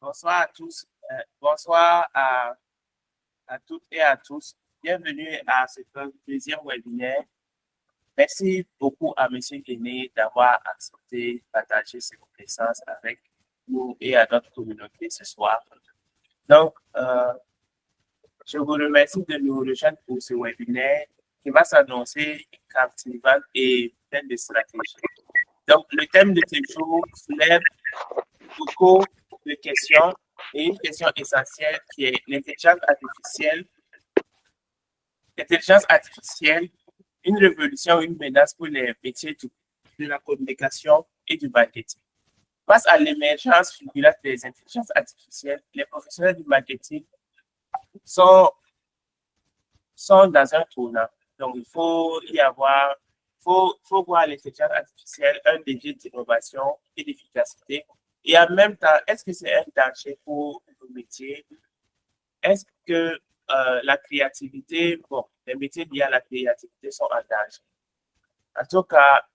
Bonsoir à tous. Bonsoir à toutes et à tous. Bienvenue à ce deuxième webinaire. Merci beaucoup à M. Guéné d'avoir accepté de partager ses connaissances avec nous et à notre communauté ce soir. Donc, je vous remercie de nous rejoindre pour ce webinaire qui va s'annoncer captivant et plein de stratégies. Donc, le thème de ce jour soulève beaucoup de questions et une question essentielle qui est l'intelligence artificielle. L'intelligence artificielle, une révolution, une menace pour les métiers de la communication et du marketing. Face à l'émergence fulgurante des intelligences artificielles, les professionnels du marketing sont dans un tournant. Donc, il faut voir l'intelligence artificielle un défi d'innovation et d'efficacité. Et en même temps, est-ce que c'est un danger pour le métier? Est-ce que la créativité, les métiers liés à la créativité sont en danger? En tout cas,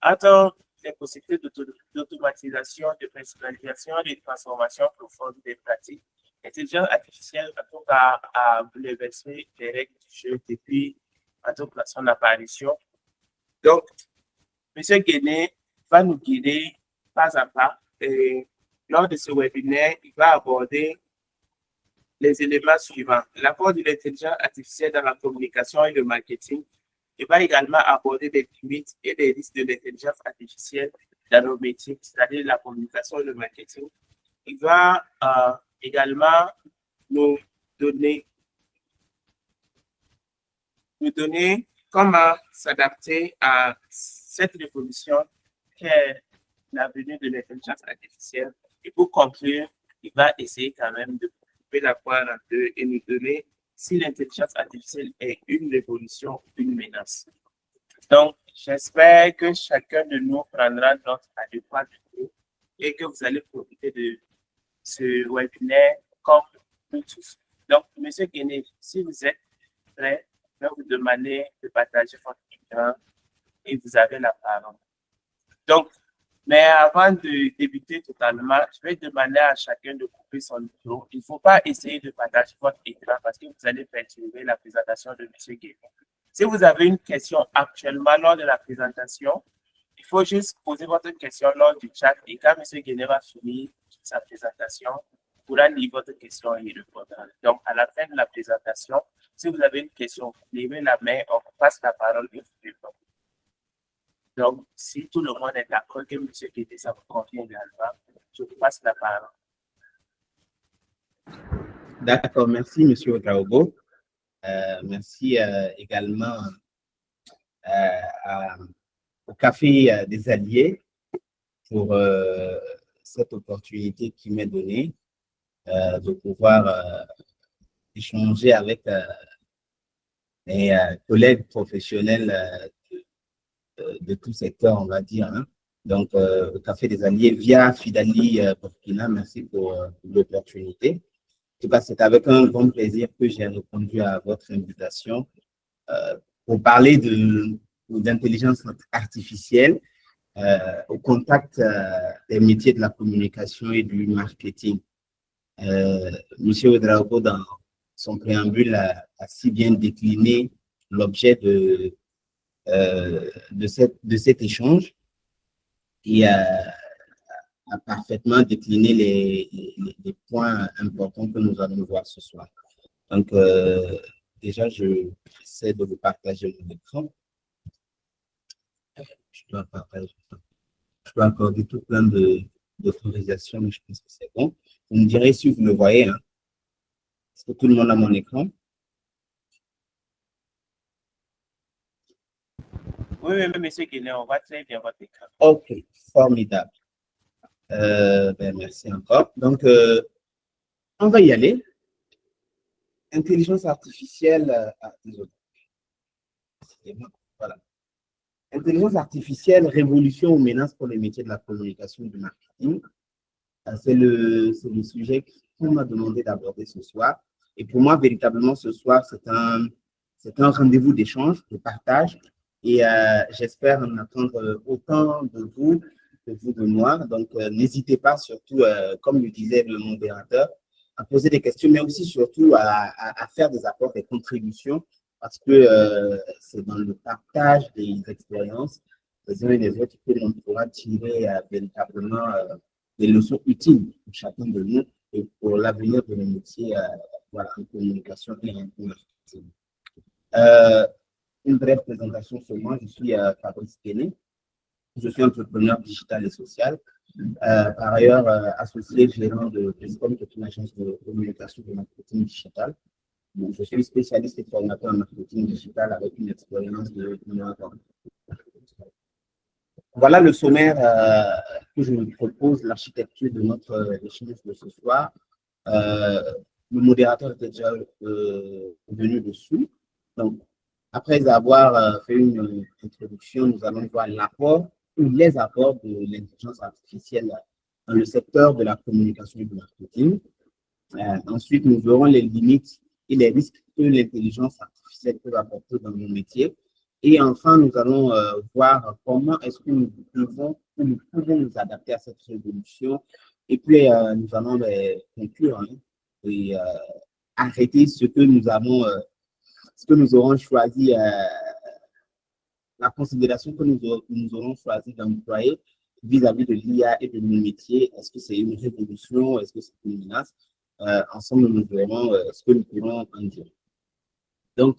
entre les possibilités d'automatisation, de personnalisation, de transformation profonde des pratiques, l'intelligence artificielle, en tout cas, a bouleversé les règles du jeu depuis, en tout cas, son apparition. Donc, M. Guéné va nous guider pas à pas. Et lors de ce webinaire, il va aborder les éléments suivants. L'apport de l'intelligence artificielle dans la communication et le marketing. Il va également aborder des limites et des risques de l'intelligence artificielle dans nos métiers, c'est-à-dire la communication et le marketing. Il va également nous donner comment s'adapter à cette révolution qu'est la venue de l'intelligence artificielle. Et pour conclure, il va essayer quand même de couper la poire en deux et nous donner si l'intelligence artificielle est une révolution ou une menace. Donc, j'espère que chacun de nous prendra notre adéquat de nous et que vous allez profiter de ce webinaire comme nous tous. Donc, M. Guéné, si vous êtes prêt, je vais vous demander de partager votre écran et vous avez la parole. Donc, mais avant de débuter totalement, je vais demander à chacun de couper son micro. Il ne faut pas essayer de partager votre écran parce que vous allez perturber la présentation de M. Guéné. Si vous avez une question actuellement lors de la présentation, il faut juste poser votre question lors du chat et quand M. Guéné va finir sa présentation, vous pourrez lire votre question et y répondre. Donc, à la fin de la présentation, si vous avez une question, levez la main, on vous passe la parole et vous répondez. Donc, si tout le monde est d'accord que M. Guéné, ça vous convient également, je vous passe la parole. D'accord, merci M. Ouedraogo. Merci également au Café des Alliés pour cette opportunité qui m'est donnée de pouvoir échanger avec mes collègues professionnels de tout secteur, on va dire. Hein. Donc, au Café des Alliés via Fidali Burkina, merci pour l'opportunité. En tout cas, c'est avec un grand plaisir que j'ai répondu à votre invitation pour parler d'intelligence artificielle au contact des métiers de la communication et du marketing. Monsieur Ouedraogo, dans son préambule, a si bien décliné l'objet de cet échange et a parfaitement décliné les points importants que nous allons voir ce soir. Donc, déjà, j'essaie de vous partager mon écran. Je dois accorder tout plein d'autorisations, mais je pense que c'est bon. Vous me direz si vous le voyez. Hein. Est-ce que tout le monde a mon écran? Oui, M. Guéné, on voit très bien votre écran. OK, formidable. Merci encore. Donc, on va y aller. Intelligence artificielle. Désolé. Voilà. Intelligence artificielle, révolution ou menace pour les métiers de la communication et du marketing. C'est le sujet qu'on m'a demandé d'aborder ce soir. Et pour moi, véritablement, ce soir, c'est un rendez-vous d'échange, de partage. Et j'espère en attendre autant de vous de vous, de moi. Donc, n'hésitez pas, surtout, comme le disait le modérateur, à poser des questions, mais aussi surtout à faire des apports, des contributions, parce que c'est dans le partage des expériences des uns et des autres que l'on pourra tirer véritablement des leçons utiles pour chacun de nous et pour l'avenir de nos métiers voilà, en communication et en marketing. Une brève présentation sur moi, je suis Fabrice Kené, je suis entrepreneur digital et social. Par ailleurs, associé gérant de Priscom, qui est une agence de communication et de marketing digital. Donc, je suis spécialiste et formateur en marketing digital avec une expérience de 9 ans. Voilà le sommaire que je vous propose, l'architecture de notre échange de ce soir. Le modérateur était déjà venu dessus. Donc, après avoir fait une introduction, nous allons voir l'apport ou les apports de l'intelligence artificielle dans le secteur de la communication et du marketing. Ensuite, nous verrons les limites et les risques que l'intelligence artificielle peut apporter dans nos métiers. Et enfin, nous allons voir comment est-ce que nous pouvons nous adapter à cette révolution. Et puis, nous allons conclure et arrêter ce que nous aurons choisi, la considération que nous aurons choisi d'employer vis-à-vis de l'IA et de nos métiers. Est-ce que c'est une révolution? Est-ce que c'est une menace? Ensemble, nous verrons ce que nous pourrons en dire. Donc,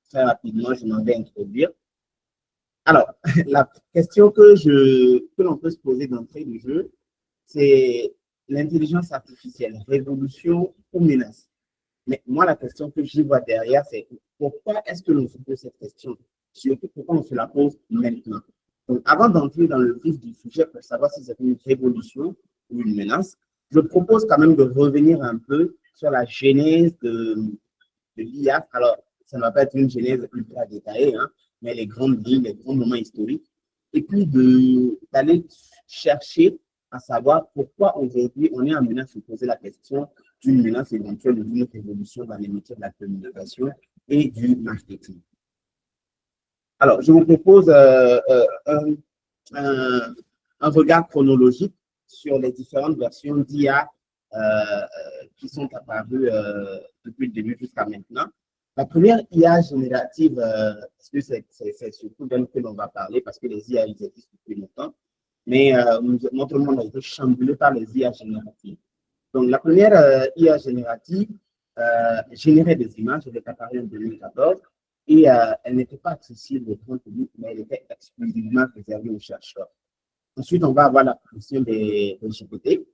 très rapidement, je m'en vais introduire. Alors, la question que l'on peut se poser d'entrée du jeu, c'est l'intelligence artificielle, révolution ou menace? Mais moi, la question que j'y vois derrière, c'est pourquoi est-ce que l'on se pose cette question? Surtout pourquoi on se la pose maintenant. Donc, avant d'entrer dans le vif du sujet pour savoir si c'est une révolution ou une menace, je propose quand même de revenir un peu sur la genèse de l'IA. Alors, ça ne va pas être une genèse ultra détaillée, hein, mais les grandes lignes, les grands moments historiques. Et puis d'aller chercher à savoir pourquoi aujourd'hui on est amené à se poser la question d'une menace éventuelle ou d'une révolution dans les métiers de la communication et du marketing. Alors, je vous propose un regard chronologique sur les différentes versions d'IA qui sont apparues depuis le début jusqu'à maintenant. La première IA générative, parce que c'est surtout d'elle que l'on va parler, parce que les IA ils existent depuis longtemps, mais notre monde a été chamboulé par les IA génératives. Donc, la première IA générative générait des images, elle est apparue en 2014, et elle n'était pas accessible au grand public, mais elle était exclusivement réservée aux chercheurs. Ensuite, on va avoir l'apparition des GPT,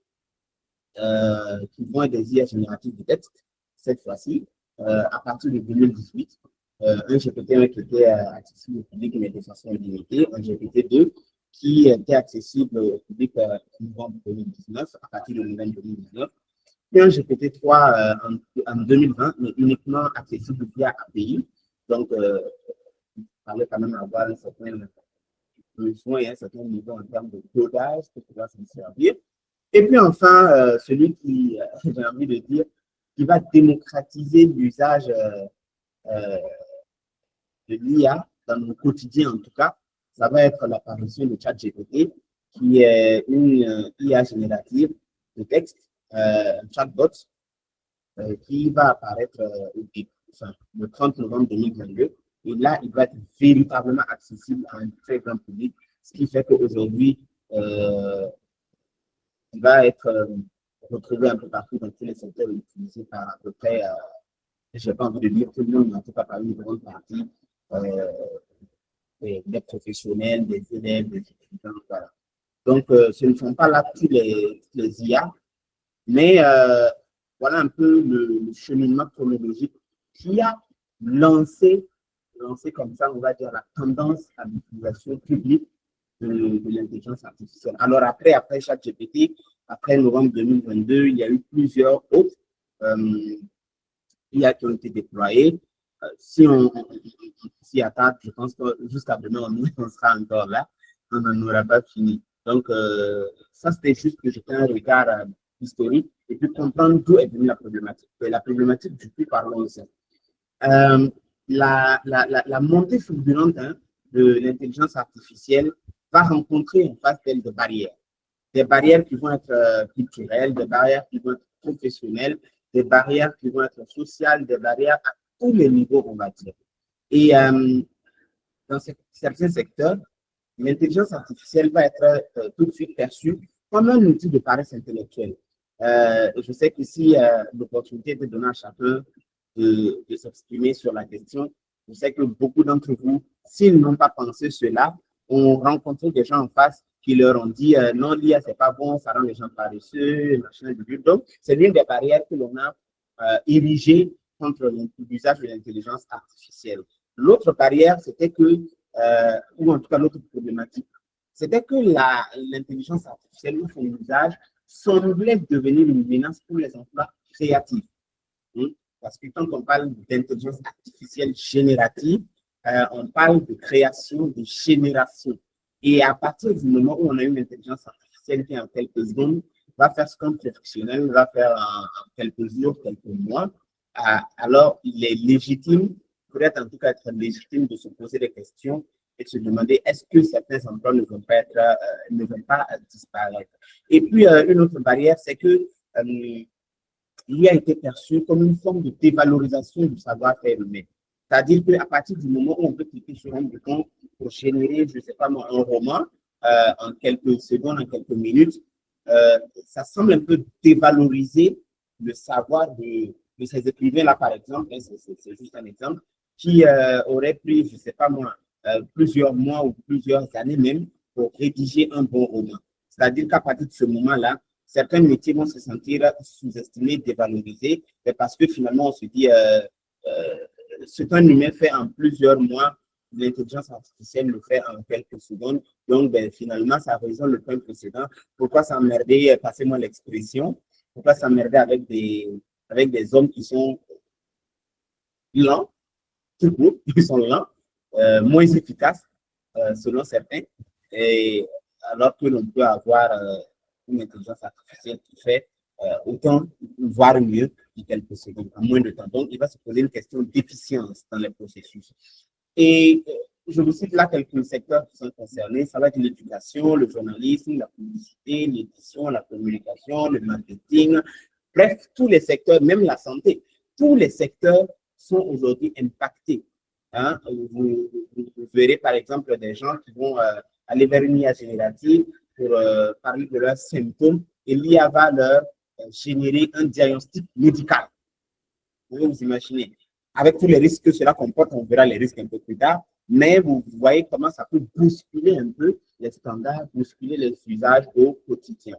qui vont être des IA génératives de texte, cette fois-ci, à partir de 2018. Un GPT-1 qui était accessible au public, mais de façon limitée, un GPT-2 qui était accessible au public en novembre 2019, à partir de novembre 2019, et un GPT-3 en 2020, mais uniquement accessible via API. Donc, il fallait quand même avoir un certain besoin et un certain niveau en termes de codage pour pouvoir s'en servir. Et puis enfin, celui qui, j'ai envie de dire, qui va démocratiser l'usage de l'IA dans nos quotidiens en tout cas, ça va être l'apparition de ChatGPT, qui est une IA générative de texte, un chatbot, qui va apparaître le 30 novembre 2022. Et là, il va être véritablement accessible à un très grand public, ce qui fait qu'aujourd'hui, il va être retrouvé un peu partout dans tous les secteurs utilisés par à peu près, je n'ai pas envie de dire tout le monde, mais en tout cas par une grande partie des professionnels, des élèves, des étudiants. Voilà. Donc, ce ne sont pas là tous les IA, mais voilà un peu le cheminement chronologique qui a lancé comme ça, on va dire, la tendance à l'utilisation publique de l'intelligence artificielle. Alors après ChatGPT, après novembre 2022, il y a eu plusieurs autres IA qui ont été déployés. Si on s'y attarde, je pense que jusqu'à demain, on sera encore là, on n'en aura pas fini. Donc, ça, c'était juste que jeter un regard historique et puis comprendre d'où est venue la problématique. Et la problématique, du coup, parlons de ça. La montée fulgurante de l'intelligence artificielle va rencontrer en face d'elle des barrières. Des barrières qui vont être culturelles, des barrières qui vont être professionnelles, des barrières qui vont être sociales, des barrières à tous les niveaux, on va dire. Et dans certains secteurs, l'intelligence artificielle va être tout de suite perçue comme un outil de paresse intellectuelle. Je sais que si l'opportunité était donnée à chacun de s'exprimer sur la question, je sais que beaucoup d'entre vous, s'ils n'ont pas pensé cela, ont rencontré des gens en face qui leur ont dit non, l'IA, c'est pas bon, ça rend les gens paresseux, machin, du. Donc, c'est l'une des barrières que l'on a érigées contre l'usage de l'intelligence artificielle. L'autre barrière, c'était que, ou en tout cas l'autre problématique, c'était que l'intelligence artificielle ou son usage semblait devenir une menace pour les emplois créatifs. Parce que quand on parle d'intelligence artificielle générative, on parle de création, de génération. Et à partir du moment où on a une intelligence artificielle qui, en quelques secondes, va faire ce qu'un professionnel va faire en quelques jours, quelques mois, alors il est légitime, peut-être en tout cas être légitime de se poser des questions et de se demander est-ce que certains emplois ne vont pas disparaître. Et puis, une autre barrière, c'est que l'IA a été perçue comme une forme de dévalorisation du savoir-faire humain. C'est-à-dire qu'à partir du moment où on peut cliquer sur un bouton pour générer, je ne sais pas moi, un roman en quelques secondes, en quelques minutes, ça semble un peu dévaloriser le savoir de ces écrivains-là, par exemple, hein, c'est juste un exemple, qui aurait pris, je ne sais pas moi, plusieurs mois ou plusieurs années même pour rédiger un bon roman. C'est-à-dire qu'à partir de ce moment-là, certains métiers vont se sentir sous-estimés, dévalorisés, parce que finalement, on se dit, ce qu'un humain fait en plusieurs mois, l'intelligence artificielle le fait en quelques secondes. Donc, finalement, ça résout le point précédent. Pourquoi s'emmerder, passez-moi l'expression, pourquoi s'emmerder avec des hommes qui sont lents, tout court, qui sont lents, moins efficaces, selon certains, et alors que l'on peut avoir une intelligence artificielle qui fait autant, voire mieux, en quelques secondes, en moins de temps. Donc, il va se poser une question d'efficience dans les processus. Et je vous cite là quelques secteurs qui sont concernés. Ça va être l'éducation, le journalisme, la publicité, l'édition, la communication, le marketing. Bref, tous les secteurs, même la santé, tous les secteurs sont aujourd'hui impactés. Hein? Vous verrez par exemple des gens qui vont aller vers une IA générative pour parler de leurs symptômes et l'IA va leur générer un diagnostic médical. Vous pouvez vous imaginer. Avec tous les risques que cela comporte, on verra les risques un peu plus tard, mais vous voyez comment ça peut bousculer un peu les standards, bousculer les usages au quotidien.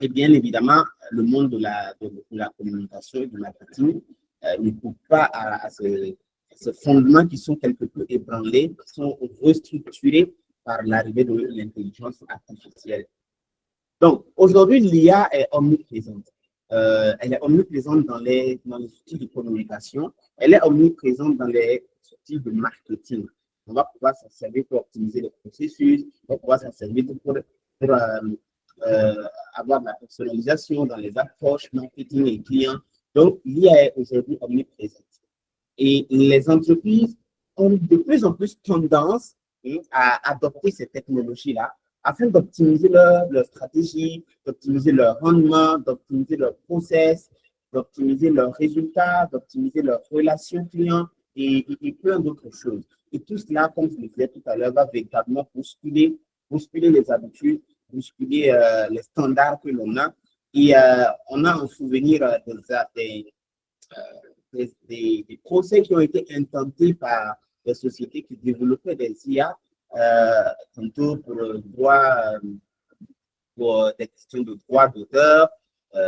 Et bien évidemment, le monde de la communication et du marketing ne coupe pas à ces fondements qui sont quelque peu ébranlés, qui sont restructurés par l'arrivée de l'intelligence artificielle. Donc, aujourd'hui, l'IA est omniprésente. Elle est omniprésente dans les outils de communication. Elle est omniprésente dans les outils de marketing. On va pouvoir s'en servir pour optimiser les processus, on va pouvoir s'en servir pour avoir de la personnalisation dans les approches marketing et clients. Donc, l'IA est aujourd'hui omniprésente. Et les entreprises ont de plus en plus tendance à adopter ces technologies-là afin d'optimiser leur stratégie, d'optimiser leur rendement, d'optimiser leur process, d'optimiser leurs résultats, d'optimiser leurs relations clients et plein d'autres choses. Et tout cela, comme je le disais tout à l'heure, va véritablement bousculer les habitudes, bousculer les standards que l'on a. Et on a en souvenir des procès qui ont été intentés par des sociétés qui développaient des IA, tantôt pour des questions de droit d'auteur,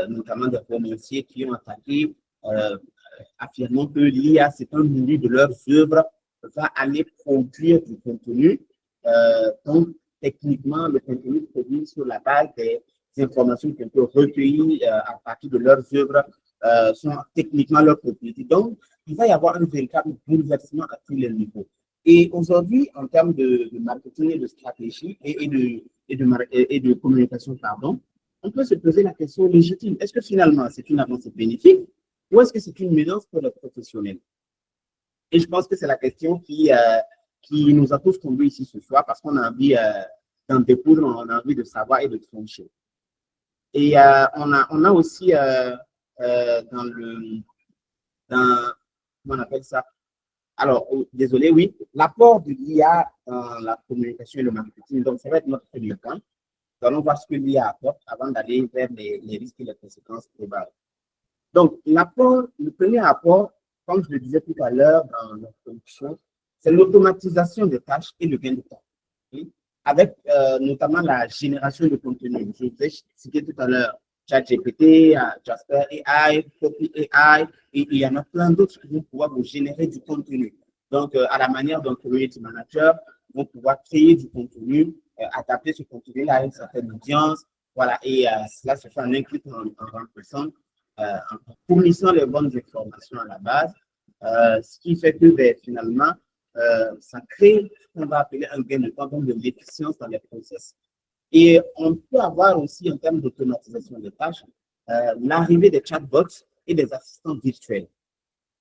notamment des romanciers qui ont attaqué, affirmant que l'IA, c'est un milieu de leurs œuvres, va aller produire du contenu. Donc, techniquement, le contenu produit sur la base des informations qui ont été recueillies à partir de leurs œuvres sont techniquement leur propriété. Donc, il va y avoir un véritable bouleversement à tous les niveaux. Et aujourd'hui, en termes de marketing et de stratégie et de communication, pardon, on peut se poser la question légitime. Est-ce que finalement, c'est une avancée bénéfique ou est-ce que c'est une menace pour les professionnels? Et je pense que c'est la question qui qui nous a tous conduits ici ce soir parce qu'on a envie d'en découdre, on a envie de savoir et de trancher. Et on a aussi comment on appelle ça? Alors, désolé, oui, l'apport de l'IA dans la communication et le marketing. Donc, ça va être notre premier point. Nous allons voir ce que l'IA apporte avant d'aller vers les risques et les conséquences probables. Donc, le premier apport, comme je le disais tout à l'heure dans l'introduction, c'est l'automatisation des tâches et le gain de temps. Oui? Avec notamment la génération de contenu. Je vous ai cité tout à l'heure ChatGPT, Jasper AI, Copy AI, et il y en a plein d'autres qui vont pouvoir vous générer du contenu. Donc, à la manière d'un community manager, vont pouvoir créer du contenu, adapter ce contenu-là à une certaine audience. Voilà, et cela se fait en un clic en remplaçant, en fournissant les bonnes informations à la base, ce qui fait que finalement, ça crée ce qu'on va appeler un gain de temps, donc de l'efficience dans les process. Et on peut avoir aussi, en termes d'automatisation des tâches, l'arrivée des chatbots et des assistants virtuels.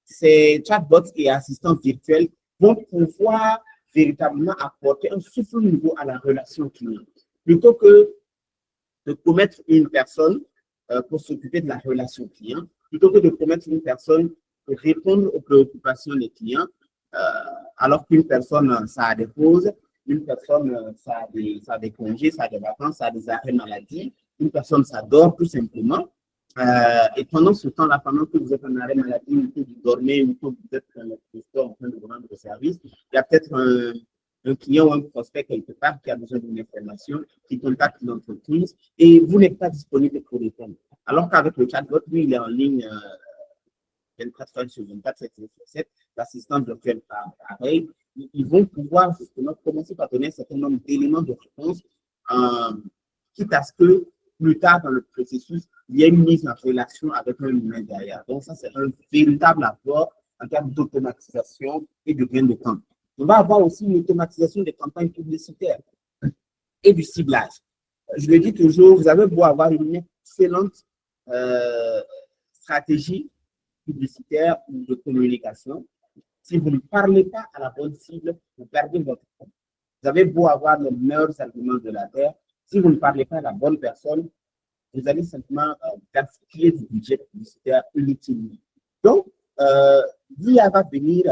Ces chatbots et assistants virtuels vont pouvoir véritablement apporter un souffle nouveau à la relation client. Plutôt que de commettre une personne pour s'occuper de la relation client, plutôt que de commettre une personne pour répondre aux préoccupations des clients, alors qu'une personne, ça a des pauses, une personne, ça a des congés, ça a des vacances, ça a des arrêts maladie, une personne, ça dort tout simplement. Et pendant ce temps-là, pendant que vous êtes en arrêt maladie, ou que vous dormez, ou que vous êtes en train de rendre service, il y a peut-être un client ou un prospect quelque part qui a besoin d'une information, qui contacte l'entreprise et vous n'êtes pas disponible pour répondre. Alors qu'avec le chatbot, lui, il est en ligne 24 heures sur 24, 7 jours sur 7, l'assistant virtuel pareil. Ils vont pouvoir justement commencer par donner un certain nombre d'éléments de réponse, quitte à ce que plus tard dans le processus, il y ait une mise en relation avec un humain derrière. Donc ça, c'est un véritable apport en termes d'automatisation et de gain de temps. On va avoir aussi une automatisation des campagnes publicitaires et du ciblage. Je le dis toujours, vous avez beau avoir une excellente stratégie publicitaire ou de communication, si vous ne parlez pas à la bonne cible, vous perdez votre temps. Vous avez beau avoir les meilleurs arguments de la terre, si vous ne parlez pas à la bonne personne, vous allez simplement gaspiller du budget publicitaire inutilement. Donc, l'IA va venir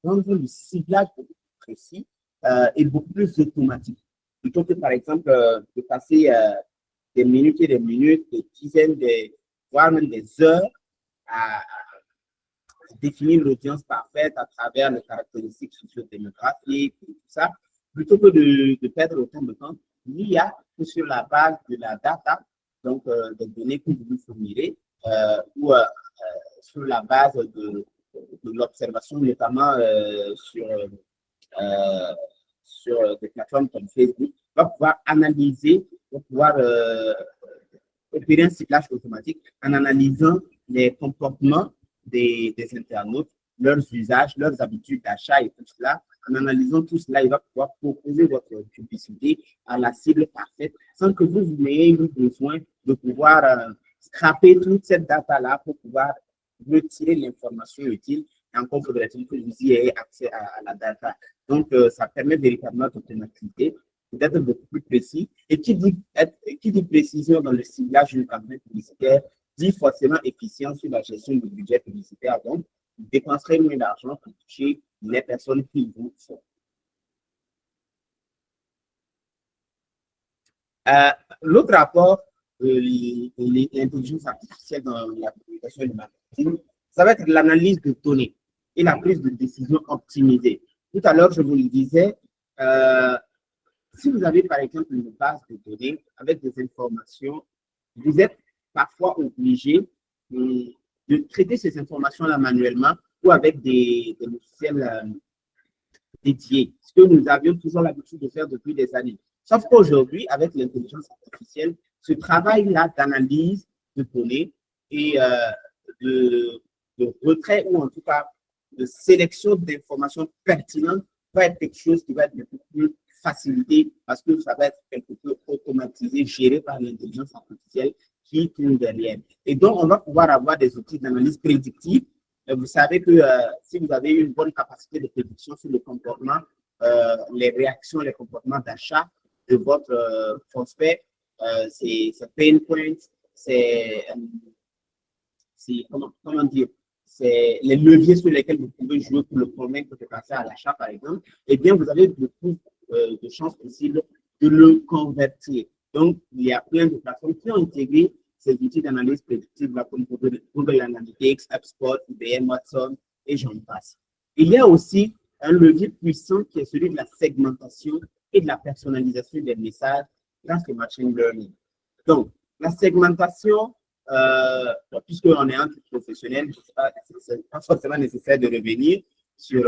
rendre le ciblage beaucoup plus précis et beaucoup plus automatique. Plutôt que, par exemple, de passer des minutes et des minutes, des dizaines, voire même des heures à définir l'audience parfaite à travers les caractéristiques socio-démographiques et tout ça, plutôt que de perdre autant de temps, l'IA, sur la base de la data, donc des données que vous nous fournirez, ou sur la base de l'observation, notamment sur des plateformes comme Facebook, va pouvoir analyser, va pouvoir opérer un ciblage automatique en analysant les comportements des internautes, leurs usages, leurs habitudes d'achat et tout cela. En analysant tout cela, il va pouvoir proposer votre publicité à la cible parfaite sans que vous n'ayez eu besoin de pouvoir scraper toute cette data-là pour pouvoir retirer l'information utile. Et encore faudrait-il que vous y ayez accès à la data. Donc, ça permet véritablement d'automatiser, d'être beaucoup plus précis. Et qui dit précision dans le ciblage d'une campagne publicitaire dit forcément efficience sur la gestion du budget publicitaire. Donc, vous dépenserez moins d'argent pour toucher les personnes qui vous font. L'autre rapport de l'intelligence artificielle dans la communication et le marketing, ça va être l'analyse de données et la prise de décision optimisée. Tout à l'heure, je vous le disais, si vous avez par exemple une base de données avec des informations, vous êtes parfois obligé de traiter ces informations-là manuellement ou avec des logiciels dédiés, ce que nous avions toujours l'habitude de faire depuis des années. Sauf qu'aujourd'hui, avec l'intelligence artificielle, ce travail-là d'analyse de données et de retrait ou en tout cas de sélection d'informations pertinentes va être quelque chose qui va être beaucoup plus facilité parce que ça va être quelque peu automatisé, géré par l'intelligence artificielle qui tourne derrière. Et donc, on va pouvoir avoir des outils d'analyse prédictive. Vous savez que si vous avez une bonne capacité de prédiction sur le comportement les réactions, les comportements d'achat de votre prospect, c'est pain point, c'est comment dire, c'est les leviers sur lesquels vous pouvez jouer pour le convaincre de passer à l'achat, par exemple, eh bien, vous avez beaucoup de chances possibles de le convertir. Donc, il y a plein de plateformes qui ont intégré ces outils d'analyse prédictive là, comme Google Analytics, HubSpot, IBM, Watson, et j'en passe. Il y a aussi un levier puissant qui est celui de la segmentation et de la personnalisation des messages grâce au machine learning. Donc, la segmentation, puisqu'on est un professionnel, ce n'est pas forcément nécessaire de revenir sur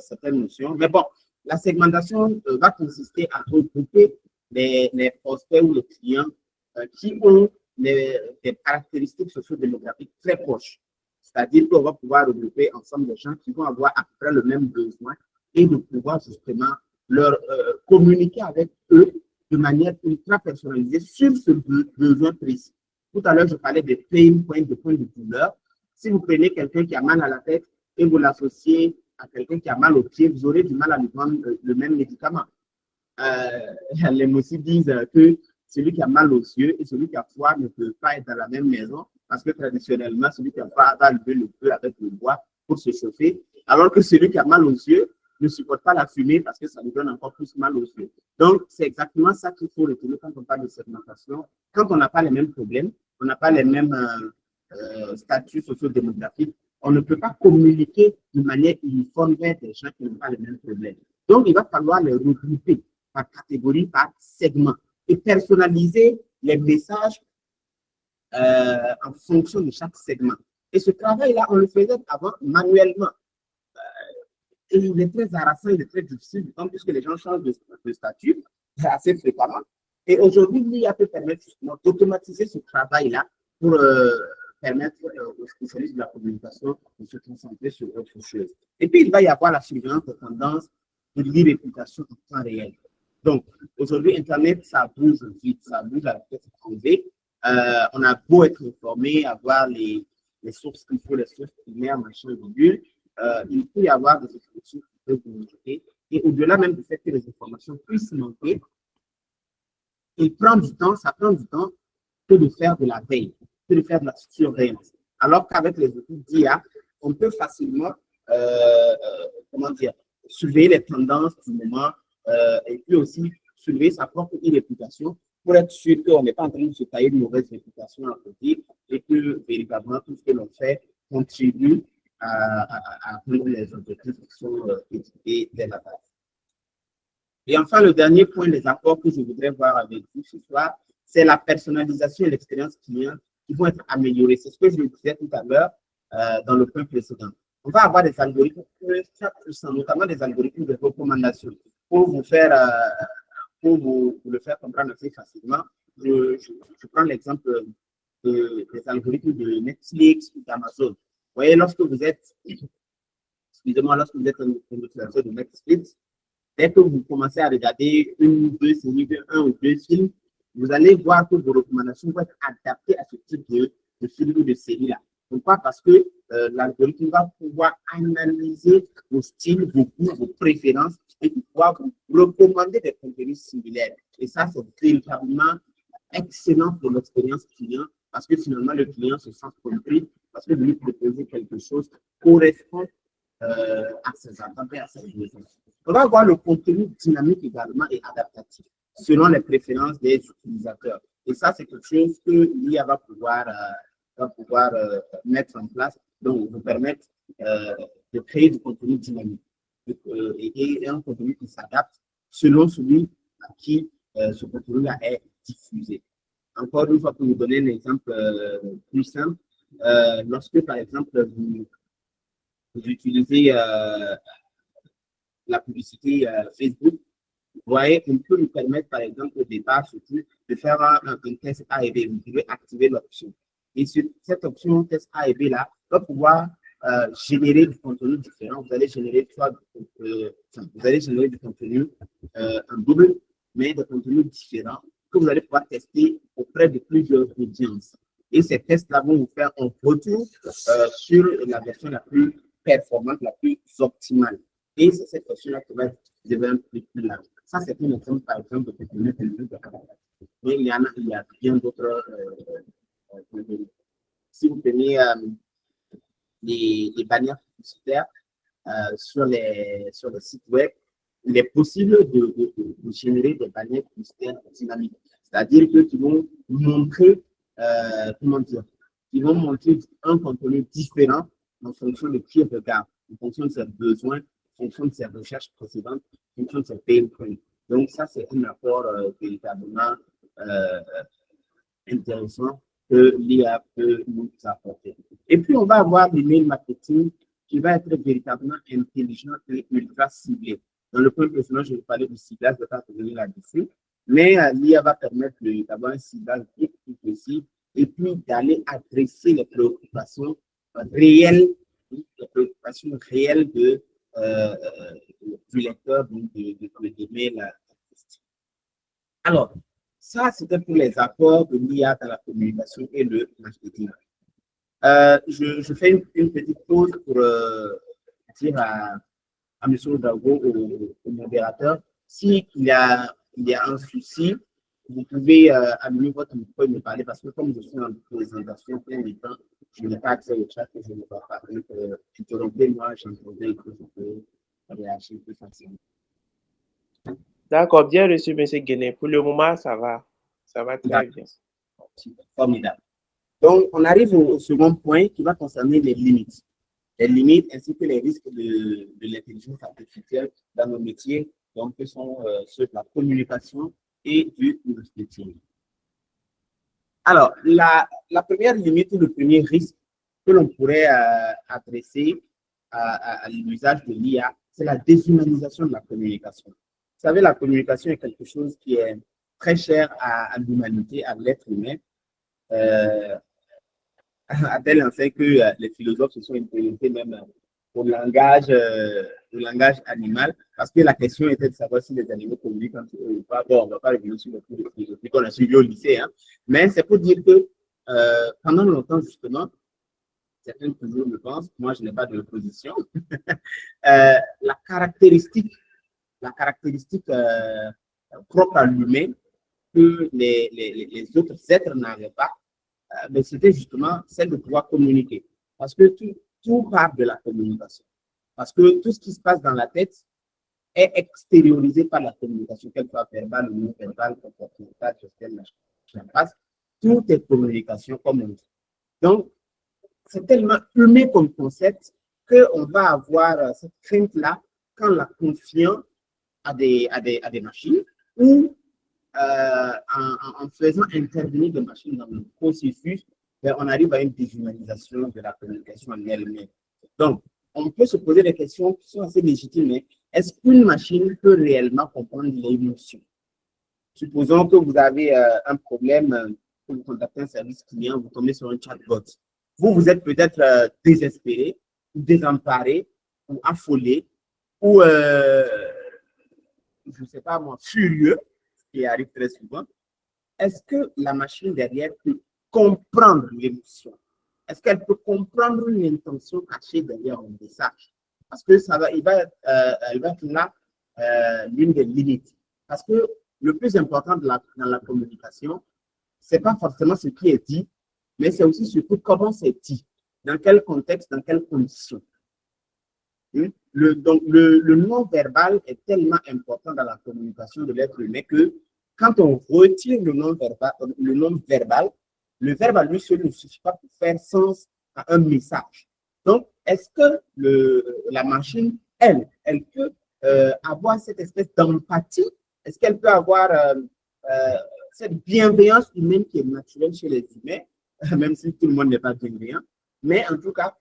certaines notions. Mais bon, la segmentation va consister à regrouper les prospects ou les clients qui ont des caractéristiques socio-démographiques très proches. C'est-à-dire qu'on va pouvoir regrouper ensemble des gens qui vont avoir à peu près le même besoin et de pouvoir justement leur communiquer avec eux de manière ultra personnalisée sur ce besoin précis. Tout à l'heure, je parlais des pain points, de points de douleur. Si vous prenez quelqu'un qui a mal à la tête et vous l'associez à quelqu'un qui a mal au pied, vous aurez du mal à lui vendre le même médicament. Les mots-ci disent que celui qui a mal aux yeux et celui qui a froid ne peut pas être dans la même maison parce que traditionnellement, celui qui a froid va allumer le feu avec le bois pour se chauffer, alors que celui qui a mal aux yeux ne supporte pas la fumée parce que ça lui donne encore plus mal aux yeux. Donc, c'est exactement ça qu'il faut retenir quand on parle de segmentation. Quand on n'a pas les mêmes problèmes, on n'a pas les mêmes statuts socio-démographiques, on ne peut pas communiquer de manière uniforme vers des gens qui n'ont pas les mêmes problèmes. Donc, il va falloir les regrouper par catégorie, par segment et personnaliser les messages en fonction de chaque segment. Et ce travail-là, on le faisait avant manuellement. Et il est très harassant, il est très difficile, puisque les gens changent de statut assez fréquemment. Et aujourd'hui, l'IA peut permettre justement d'automatiser ce travail-là pour permettre aux spécialistes de la communication de se concentrer sur autre chose. Et puis, il va y avoir la surveillance de tendance de l'irréputation en temps réel. Donc, aujourd'hui, Internet, ça bouge vite, ça bouge à la tête privée. On a beau être informé, avoir les sources qu'il faut, les sources primaires, machin, virgule. Il peut y avoir des informations qui peuvent manquer. Et au-delà même du fait que les informations puissent manquer, ça prend du temps que de faire de la veille, que de faire de la surveillance. Alors qu'avec les outils d'IA, on peut facilement, surveiller les tendances du moment et puis aussi surveiller sa propre réputation pour être sûr qu'on n'est pas en train de se tailler de mauvaise réputation à côté et que véritablement tout ce que l'on fait contribue à atteindre les objectifs qui sont étudiés dès la base. Et enfin, le dernier point des apports que je voudrais voir avec vous ce soir, c'est la personnalisation et l'expérience client qui vont être améliorées. C'est ce que je disais tout à l'heure dans le point précédent. On va avoir des algorithmes très puissants, notamment des algorithmes de recommandation pour vous faire, pour vous le faire comprendre assez facilement. Je prends l'exemple des algorithmes de Netflix ou d'Amazon. Vous voyez, lorsque vous êtes un utilisateur de Netflix, dès que vous commencez à regarder une ou deux séries, un ou deux films, vous allez voir que vos recommandations vont être adaptées à ce type de film ou de série-là. Pourquoi? Parce que l'algorithme va pouvoir analyser vos styles, vos goûts, vos préférences et pouvoir vous recommander des contenus similaires. Et ça, c'est véritablement excellent pour l'expérience client parce que finalement, le client se sent compris parce que de lui proposer quelque chose correspond à ses attentes et à ses besoins. On va voir le contenu dynamique également et adaptatif selon les préférences des utilisateurs. Et ça, c'est quelque chose que l'IA va pouvoir mettre en place, donc vous permettre de créer du contenu dynamique et un contenu qui s'adapte selon celui à qui ce contenu-là est diffusé. Encore une fois, pour vous donner un exemple plus simple, lorsque, par exemple, vous utilisez la publicité Facebook, vous voyez, on peut nous permettre, par exemple, au départ, surtout, de faire un test A et B. Vous pouvez activer l'option. Et sur cette option test A et B là, va pouvoir générer du contenu différent. Vous allez générer du contenu en double, mais de contenu différent que vous allez pouvoir tester auprès de plusieurs audiences. Et ces tests-là vont vous faire un retour sur la version la plus performante, la plus optimale. Et c'est cette version-là qui va être événements plus larges. Ça, c'est un exemple, par exemple, de technique de travail. Mais il y a bien d'autres. Si vous prenez les bannières publicitaires sur les sites web, il est possible de générer des bannières publicitaires dynamiques. C'est-à-dire que qui vont montrer, comment dire, ils vont montrer un contenu différent en fonction de qui regarde, en fonction de ses besoins, en fonction de ses recherches précédentes, en fonction de ses pain points. Donc, ça, c'est un apport véritablement intéressant que l'IA peut nous apporter. Et puis, on va avoir l'email marketing qui va être véritablement intelligent et ultra ciblé. Dans le point précédent, je vais parler du ciblage, je ne vais pas revenir là-dessus, mais l'IA va permettre d'avoir un ciblage plus précis et puis d'aller adresser les préoccupations réelles, du lecteur, donc de mail. Alors, ça, c'était pour les apports de l'IA dans la communication et le marketing. Je fais une petite pause pour dire à M. Odago, au modérateur, s'il y a un souci, vous pouvez allumer votre micro et me parler parce que comme je suis en présentation pour l'instant, je n'ai pas accès au chat et je ne vois pas. Donc, interrompez-moi, j'entendrai que je peux réagir plus facilement. D'accord, bien reçu, M. Guéné. Pour le moment, ça va. Ça va très bien. Formidable. Donc, on arrive au second point qui va concerner les limites. Les limites ainsi que les risques de l'intelligence artificielle dans nos métiers, donc, que sont ceux de la communication et du marketing. Alors, la première limite ou le premier risque que l'on pourrait adresser à l'usage de l'IA, c'est la déshumanisation de la communication. Vous savez, la communication est quelque chose qui est très cher à l'humanité, à l'être humain. À tel enseigne que les philosophes se sont intéressés même au langage animal, parce que la question était de savoir si les animaux communiquent entre eux ou pas. Bon, on ne va pas revenir sur le cours de philosophie qu'on a suivi au lycée, hein, mais c'est pour dire que pendant longtemps, justement, certains toujours le pensent, moi je n'ai pas de position, la caractéristique propre à l'humain que les autres êtres n'avaient pas, mais c'était justement celle de pouvoir communiquer. Parce que tout part de la communication. Parce que tout ce qui se passe dans la tête est extériorisé par la communication, qu'elle soit verbale ou non verbale, comportementale, sociale, tout est communication, comme on dit. Donc, c'est tellement humain comme concept qu'on va avoir cette crainte-là quand la confiant à des machines ou en faisant intervenir des machines dans le processus, ben, on arrive à une déshumanisation de la communication en elle-même. Donc, on peut se poser des questions qui sont assez légitimes. Est-ce qu'une machine peut réellement comprendre l'émotion? Supposons que vous avez un problème, que vous contactez un service client, vous tombez sur un chatbot. Vous êtes peut-être désespéré, ou désemparé, ou affolé, ou, je ne sais pas moi, furieux, ce qui arrive très souvent. Est-ce que la machine derrière peut comprendre l'émotion? Est-ce qu'elle peut comprendre une intention cachée derrière un message? Parce que elle va être là l'une des limites. Parce que le plus important dans la communication, ce n'est pas forcément ce qui est dit, mais c'est aussi surtout comment c'est dit, dans quel contexte, dans quelles conditions. Donc, le non-verbal est tellement important dans la communication de l'être humain que quand on retire le non-verbal, le verbe à lui seul ne suffit pas pour faire sens à un message. Donc, est-ce que la machine, elle peut avoir cette espèce d'empathie? Est-ce qu'elle peut avoir cette bienveillance humaine qui est naturelle chez les humains, même si tout le monde n'est pas bienveillant? Mais en tout cas,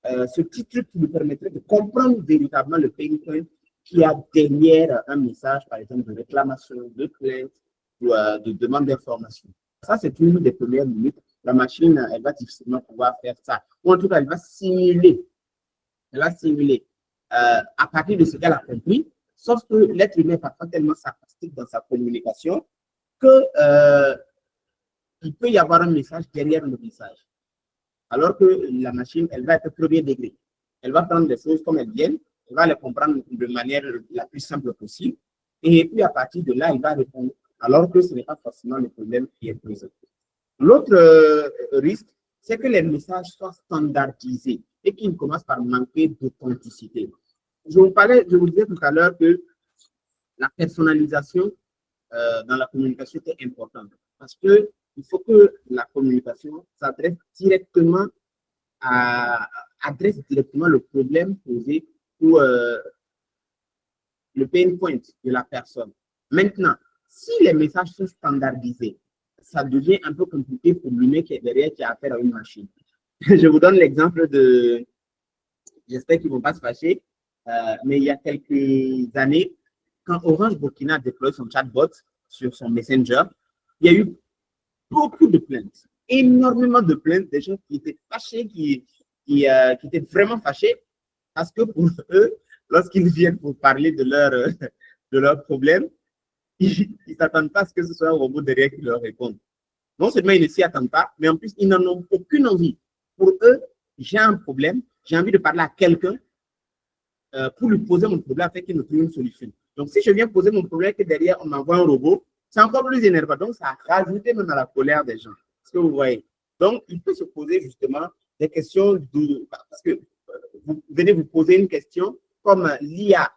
ce petit truc qui nous permettrait de comprendre véritablement le pain point qu'il y a derrière un message, par exemple, de réclamation, de plainte ou de demande d'information. Ça, c'est une des premières limites. La machine, elle va difficilement pouvoir faire ça. Ou en tout cas, elle va simuler. À partir de ce qu'elle a compris, sauf que l'être humain est parfois tellement sarcastique dans sa communication que il peut y avoir un message derrière le message. Alors que la machine, elle va être premier degré. Elle va prendre les choses comme elles viennent il va les comprendre de manière la plus simple possible. Et puis, à partir de là, il va répondre, alors que ce n'est pas forcément le problème qui est présent. L'autre risque, c'est que les messages soient standardisés et qu'ils commencent par manquer d'authenticité. Je vous disais tout à l'heure que la personnalisation dans la communication est importante parce que il faut que la communication s'adresse directement adresse directement le problème posé ou le pain point de la personne. Maintenant, si les messages sont standardisés, ça devient un peu compliqué pour l'humain qui est derrière, qui a affaire à une machine. Je vous donne l'exemple de, j'espère qu'ils ne vont pas se fâcher, mais il y a quelques années, quand Orange Burkina a déployé son chatbot sur son Messenger, il y a eu beaucoup de plaintes, énormément de plaintes, des gens qui étaient fâchés, qui étaient vraiment fâchés, parce que pour eux, lorsqu'ils viennent pour parler de leur problème, ils ne s'attendent pas à ce que ce soit un robot derrière qui leur réponde. Non seulement ils ne s'y attendent pas, mais en plus, ils n'en ont aucune envie. Pour eux, j'ai un problème, j'ai envie de parler à quelqu'un pour lui poser mon problème afin qu'il me trouve une solution. Donc, si je viens poser mon problème et que derrière, on m'envoie un robot, c'est encore plus énervant. Donc, ça a rajouté même à la colère des gens. Est-ce que vous voyez? Donc, il peut se poser justement des questions parce que vous venez vous poser une question comme l'IA,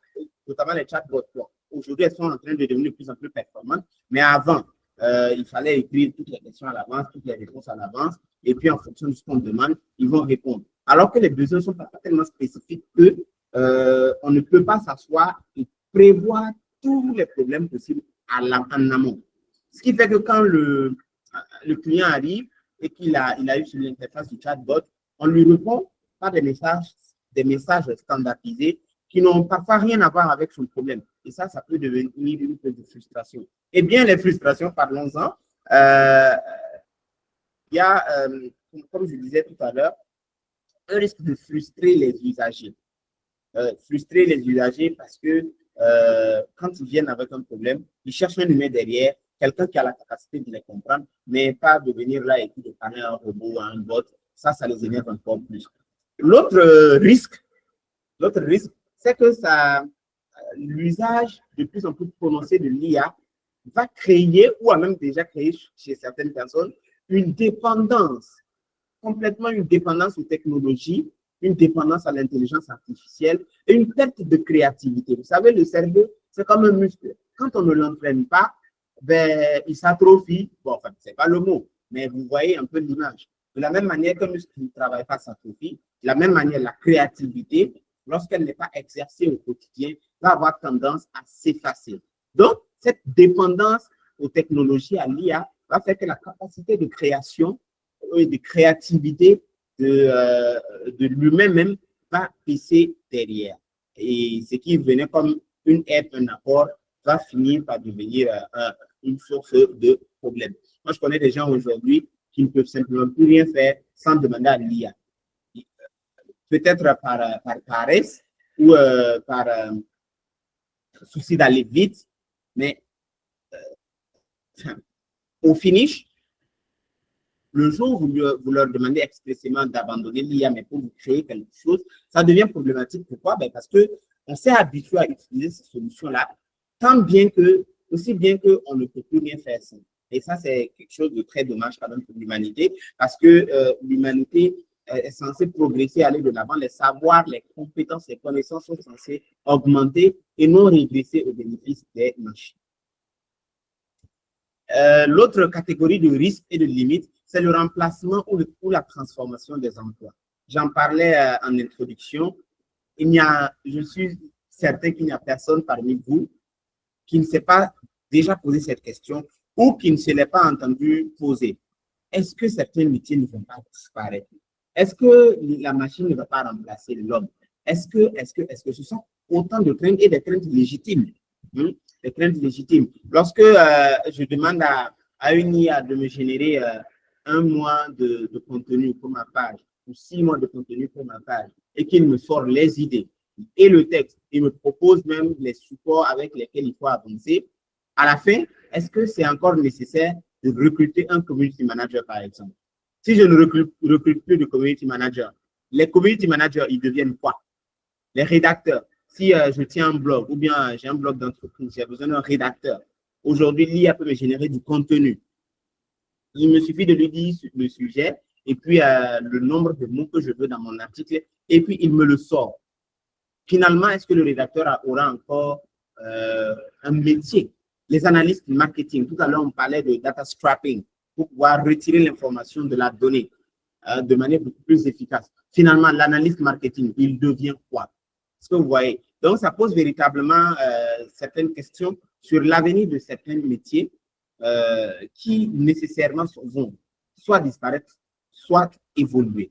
notamment les chatbots. Aujourd'hui, elles sont en train de devenir de plus en plus performantes, mais avant, il fallait écrire toutes les questions à l'avance, toutes les réponses à l'avance, et puis en fonction de ce qu'on demande, ils vont répondre. Alors que les besoins ne sont pas tellement spécifiques que on ne peut pas s'asseoir et prévoir tous les problèmes possibles en amont. Ce qui fait que quand le client arrive et qu'il a eu sur l'interface du chatbot, on lui répond par des messages standardisés qui n'ont parfois rien à voir avec son problème. Et ça peut devenir une cause de frustration. Eh bien, les frustrations, parlons-en. Il y a, comme je disais tout à l'heure, un risque de frustrer les usagers. Frustrer les usagers parce que quand ils viennent avec un problème, ils cherchent un humain derrière, quelqu'un qui a la capacité de les comprendre, mais pas de venir là et de parler à un robot, à un bot. Ça les énerve encore plus. L'autre risque, c'est que l'usage de plus en plus prononcé de l'IA va créer, ou a même déjà créé chez certaines personnes, complètement une dépendance aux technologies, une dépendance à l'intelligence artificielle et une perte de créativité. Vous savez, le cerveau, c'est comme un muscle. Quand on ne l'entraîne pas, il s'atrophie. Bon, enfin, ce n'est pas le mot, mais vous voyez un peu l'image. De la même manière qu'un muscle qui ne travaille pas s'atrophie, de la même manière, la créativité, lorsqu'elle n'est pas exercée au quotidien, va avoir tendance à s'effacer. Donc, cette dépendance aux technologies, à l'IA, va faire que la capacité de création et de créativité de l'humain même va baisser derrière. Et ce qui venait comme une aide, un apport, va finir par devenir une source de problème. Moi, je connais des gens aujourd'hui qui ne peuvent simplement plus rien faire sans demander à l'IA. Peut-être par paresse ou par souci d'aller vite, mais au finish, le jour où vous leur demandez expressément d'abandonner l'IA, mais pour vous créer quelque chose, ça devient problématique. Pourquoi? Parce qu'on s'est habitué à utiliser ces solutions-là, aussi bien qu'on ne peut plus rien faire sans. Et ça, c'est quelque chose de très dommage quand même pour l'humanité, parce que l'humanité est censée progresser, aller de l'avant, les savoirs, les compétences, les connaissances sont censées augmenter et non régresser au bénéfice des machines. L'autre catégorie de risques et de limites, c'est le remplacement ou la transformation des emplois. J'en parlais en introduction. Je suis certain qu'il n'y a personne parmi vous qui ne s'est pas déjà posé cette question ou qui ne se l'est pas entendu poser. Est-ce que certains métiers ne vont pas disparaître? Est-ce que la machine ne va pas remplacer l'homme? Est-ce que ce sont autant de craintes et des craintes légitimes? Des craintes légitimes. Lorsque je demande à une IA de me générer un mois de contenu pour ma page ou 6 mois de contenu pour ma page et qu'il me sort les idées et le texte, il me propose même les supports avec lesquels il faut avancer, à la fin, est-ce que c'est encore nécessaire de recruter un community manager, par exemple? Si je ne recrute plus de community manager, les community managers, ils deviennent quoi? Les rédacteurs. Si je tiens un blog ou bien j'ai un blog d'entreprise, j'ai besoin d'un rédacteur. Aujourd'hui, l'IA peut me générer du contenu. Il me suffit de lui dire le sujet et puis le nombre de mots que je veux dans mon article et puis il me le sort. Finalement, est-ce que le rédacteur aura encore un métier? Les analystes marketing, tout à l'heure, on parlait de data scrapping pour pouvoir retirer l'information de la donnée de manière beaucoup plus efficace. Finalement, l'analyste marketing, il devient quoi? Est-ce que vous voyez? Donc, ça pose véritablement certaines questions sur l'avenir de certains métiers qui nécessairement vont soit disparaître, soit évoluer.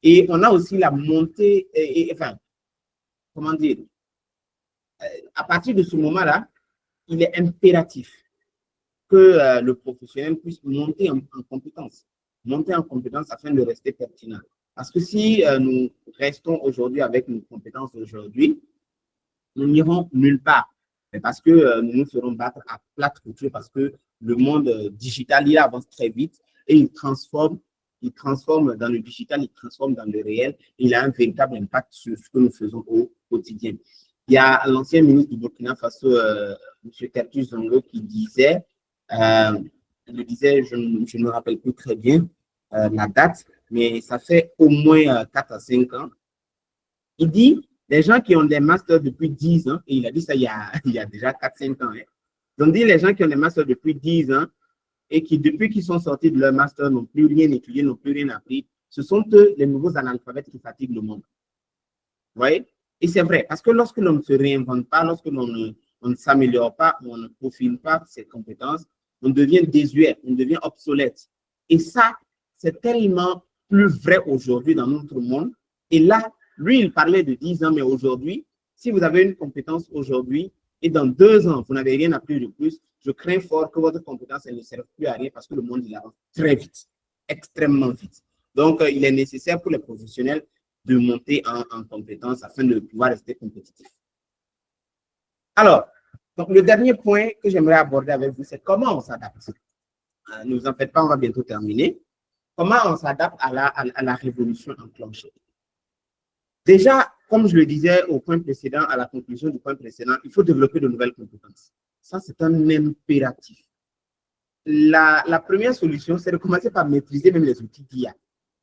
Et on a aussi la montée, enfin, comment dire, à partir de ce moment-là, il est impératif que le professionnel puisse monter en compétence afin de rester pertinent. Parce que si nous restons aujourd'hui avec nos compétences aujourd'hui, nous n'irons nulle part. Mais parce que nous nous ferons battre à plate couture, parce que le monde digital, il avance très vite et il transforme dans le digital, il transforme dans le réel. Il a un véritable impact sur ce que nous faisons au quotidien. Il y a l'ancien ministre du Burkina Faso, M. Tertus Zongo, qui disait, je ne me rappelle plus très bien la date, mais ça fait au moins 4 à 5 ans. Il dit, les gens qui ont des masters depuis 10 ans, et il a dit ça il y a déjà 4-5 ans, hein. Donc, dit les gens qui ont des masters depuis 10 ans et qui, depuis qu'ils sont sortis de leur master, n'ont plus rien étudié, n'ont plus rien appris, ce sont eux les nouveaux analphabètes qui fatiguent le monde. Vous voyez? Et c'est vrai, parce que lorsque l'on ne se réinvente pas, lorsque l'on ne s'améliore pas, on ne profile pas ses compétences, on devient désuet, on devient obsolète. Et ça, c'est tellement plus vrai aujourd'hui dans notre monde. Et là, lui, il parlait de 10 ans, mais aujourd'hui, si vous avez une compétence aujourd'hui et dans 2 ans, vous n'avez rien appris de plus, je crains fort que votre compétence elle ne serve plus à rien parce que le monde il avance très vite, extrêmement vite. Donc, il est nécessaire pour les professionnels de monter en compétences afin de pouvoir rester compétitif. Alors, donc le dernier point que j'aimerais aborder avec vous, c'est comment on s'adapte. Ne vous en faites pas, on va bientôt terminer. Comment on s'adapte à la révolution enclenchée. Déjà, comme je le disais au point précédent, à la conclusion du point précédent, il faut développer de nouvelles compétences. Ça, c'est un impératif. La première solution, c'est de commencer par maîtriser même les outils d'IA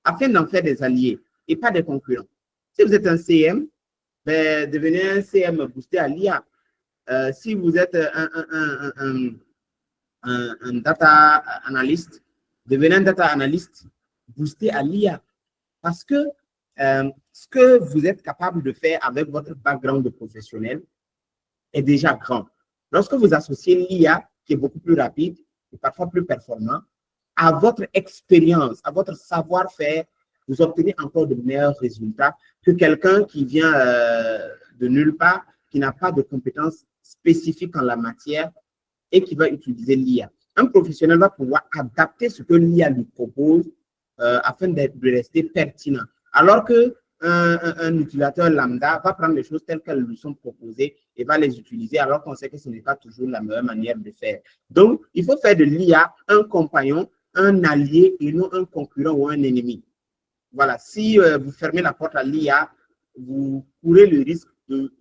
afin d'en faire des alliés et pas des concurrents. Si vous êtes un CM, ben, devenez un CM boosté à l'IA. Si vous êtes un data analyst, devenez un data analyst boosté à l'IA. Parce que ce que vous êtes capable de faire avec votre background de professionnel est déjà grand. Lorsque vous associez l'IA, qui est beaucoup plus rapide et parfois plus performant, à votre expérience, à votre savoir-faire, vous obtenez encore de meilleurs résultats que quelqu'un qui vient de nulle part, qui n'a pas de compétences spécifiques en la matière et qui va utiliser l'IA. Un professionnel va pouvoir adapter ce que l'IA lui propose afin de rester pertinent. Alors qu'un utilisateur lambda va prendre les choses telles qu'elles lui sont proposées et va les utiliser alors qu'on sait que ce n'est pas toujours la meilleure manière de faire. Donc, il faut faire de l'IA un compagnon, un allié et non un concurrent ou un ennemi. Voilà, si vous fermez la porte à l'IA, vous courez le risque de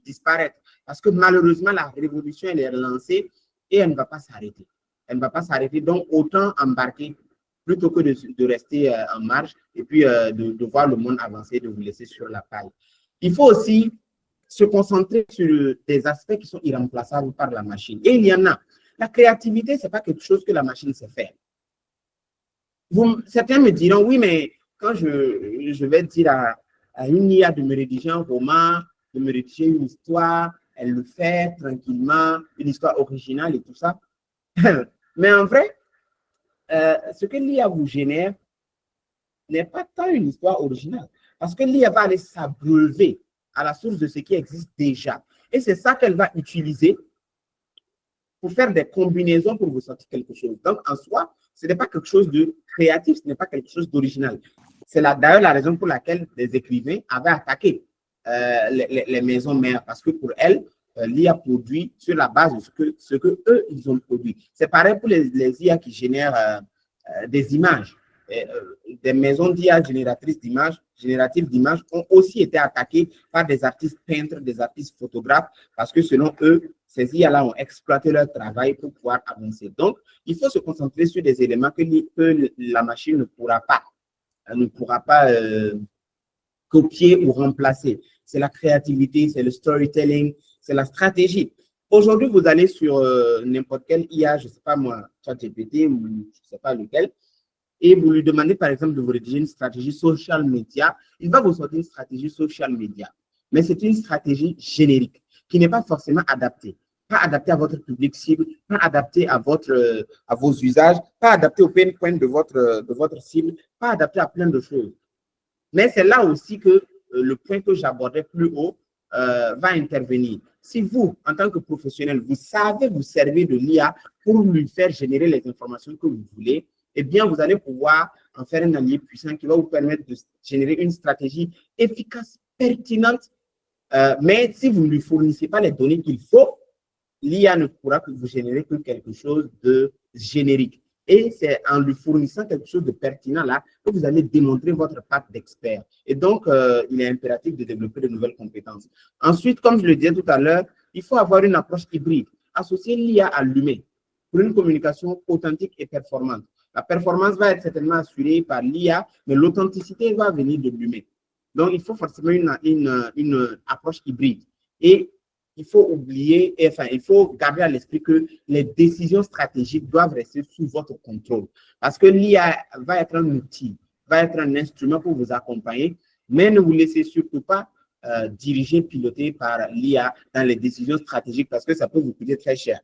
disparaître. Parce que malheureusement, la révolution, elle est lancée et elle ne va pas s'arrêter. Elle ne va pas s'arrêter, donc autant embarquer plutôt que de rester en marge et puis de voir le monde avancer, de vous laisser sur la paille. Il faut aussi se concentrer sur des aspects qui sont irremplaçables par la machine. Et il y en a. La créativité, ce n'est pas quelque chose que la machine sait faire. Certains me diront, oui, mais quand je vais dire à une IA de me rédiger un roman, de me rédiger une histoire, elle le fait tranquillement, une histoire originale et tout ça. Mais en vrai, ce que l'IA vous génère n'est pas tant une histoire originale. Parce que l'IA va aller s'abreuver à la source de ce qui existe déjà. Et c'est ça qu'elle va utiliser pour faire des combinaisons pour vous sortir quelque chose. Donc, en soi, ce n'est pas quelque chose de créatif, ce n'est pas quelque chose d'original. C'est d'ailleurs la raison pour laquelle les écrivains avaient attaqué les maisons mères, parce que pour elles, l'IA produit sur la base de ce que eux, ils ont produit. C'est pareil pour les IA qui génèrent des images. des maisons d'IA génératives d'images ont aussi été attaquées par des artistes peintres, des artistes photographes, parce que selon eux, ces IA-là ont exploité leur travail pour pouvoir avancer. Donc, il faut se concentrer sur des éléments que la machine ne pourra pas copier ou remplacer. C'est la créativité, c'est le storytelling, c'est la stratégie. Aujourd'hui, vous allez sur n'importe quel IA, je ne sais pas moi, ChatGPT ou je ne sais pas lequel, et vous lui demandez par exemple de vous rédiger une stratégie social media, il va vous sortir une stratégie social media. Mais c'est une stratégie générique qui n'est pas forcément adaptée. Pas adaptée à votre public cible, pas adaptée à vos usages, pas adaptée au pain point de votre cible, pas adaptée à plein de choses. Mais c'est là aussi que le point que j'abordais plus haut va intervenir. Si vous, en tant que professionnel, vous savez vous servir de l'IA pour lui faire générer les informations que vous voulez, eh bien, vous allez pouvoir en faire un allié puissant qui va vous permettre de générer une stratégie efficace, pertinente. Mais si vous ne lui fournissez pas les données qu'il faut, l'IA ne pourra que vous générer que quelque chose de générique. Et c'est en lui fournissant quelque chose de pertinent là que vous allez démontrer votre patte d'expert. Et donc, il est impératif de développer de nouvelles compétences. Ensuite, comme je le disais tout à l'heure, il faut avoir une approche hybride. Associer l'IA à l'humain pour une communication authentique et performante. La performance va être certainement assurée par l'IA, mais l'authenticité va venir de l'humain. Donc, il faut forcément une approche hybride. Et il faut garder à l'esprit que les décisions stratégiques doivent rester sous votre contrôle. Parce que l'IA va être un outil, va être un instrument pour vous accompagner, mais ne vous laissez surtout pas diriger, piloter par l'IA dans les décisions stratégiques parce que ça peut vous coûter très cher.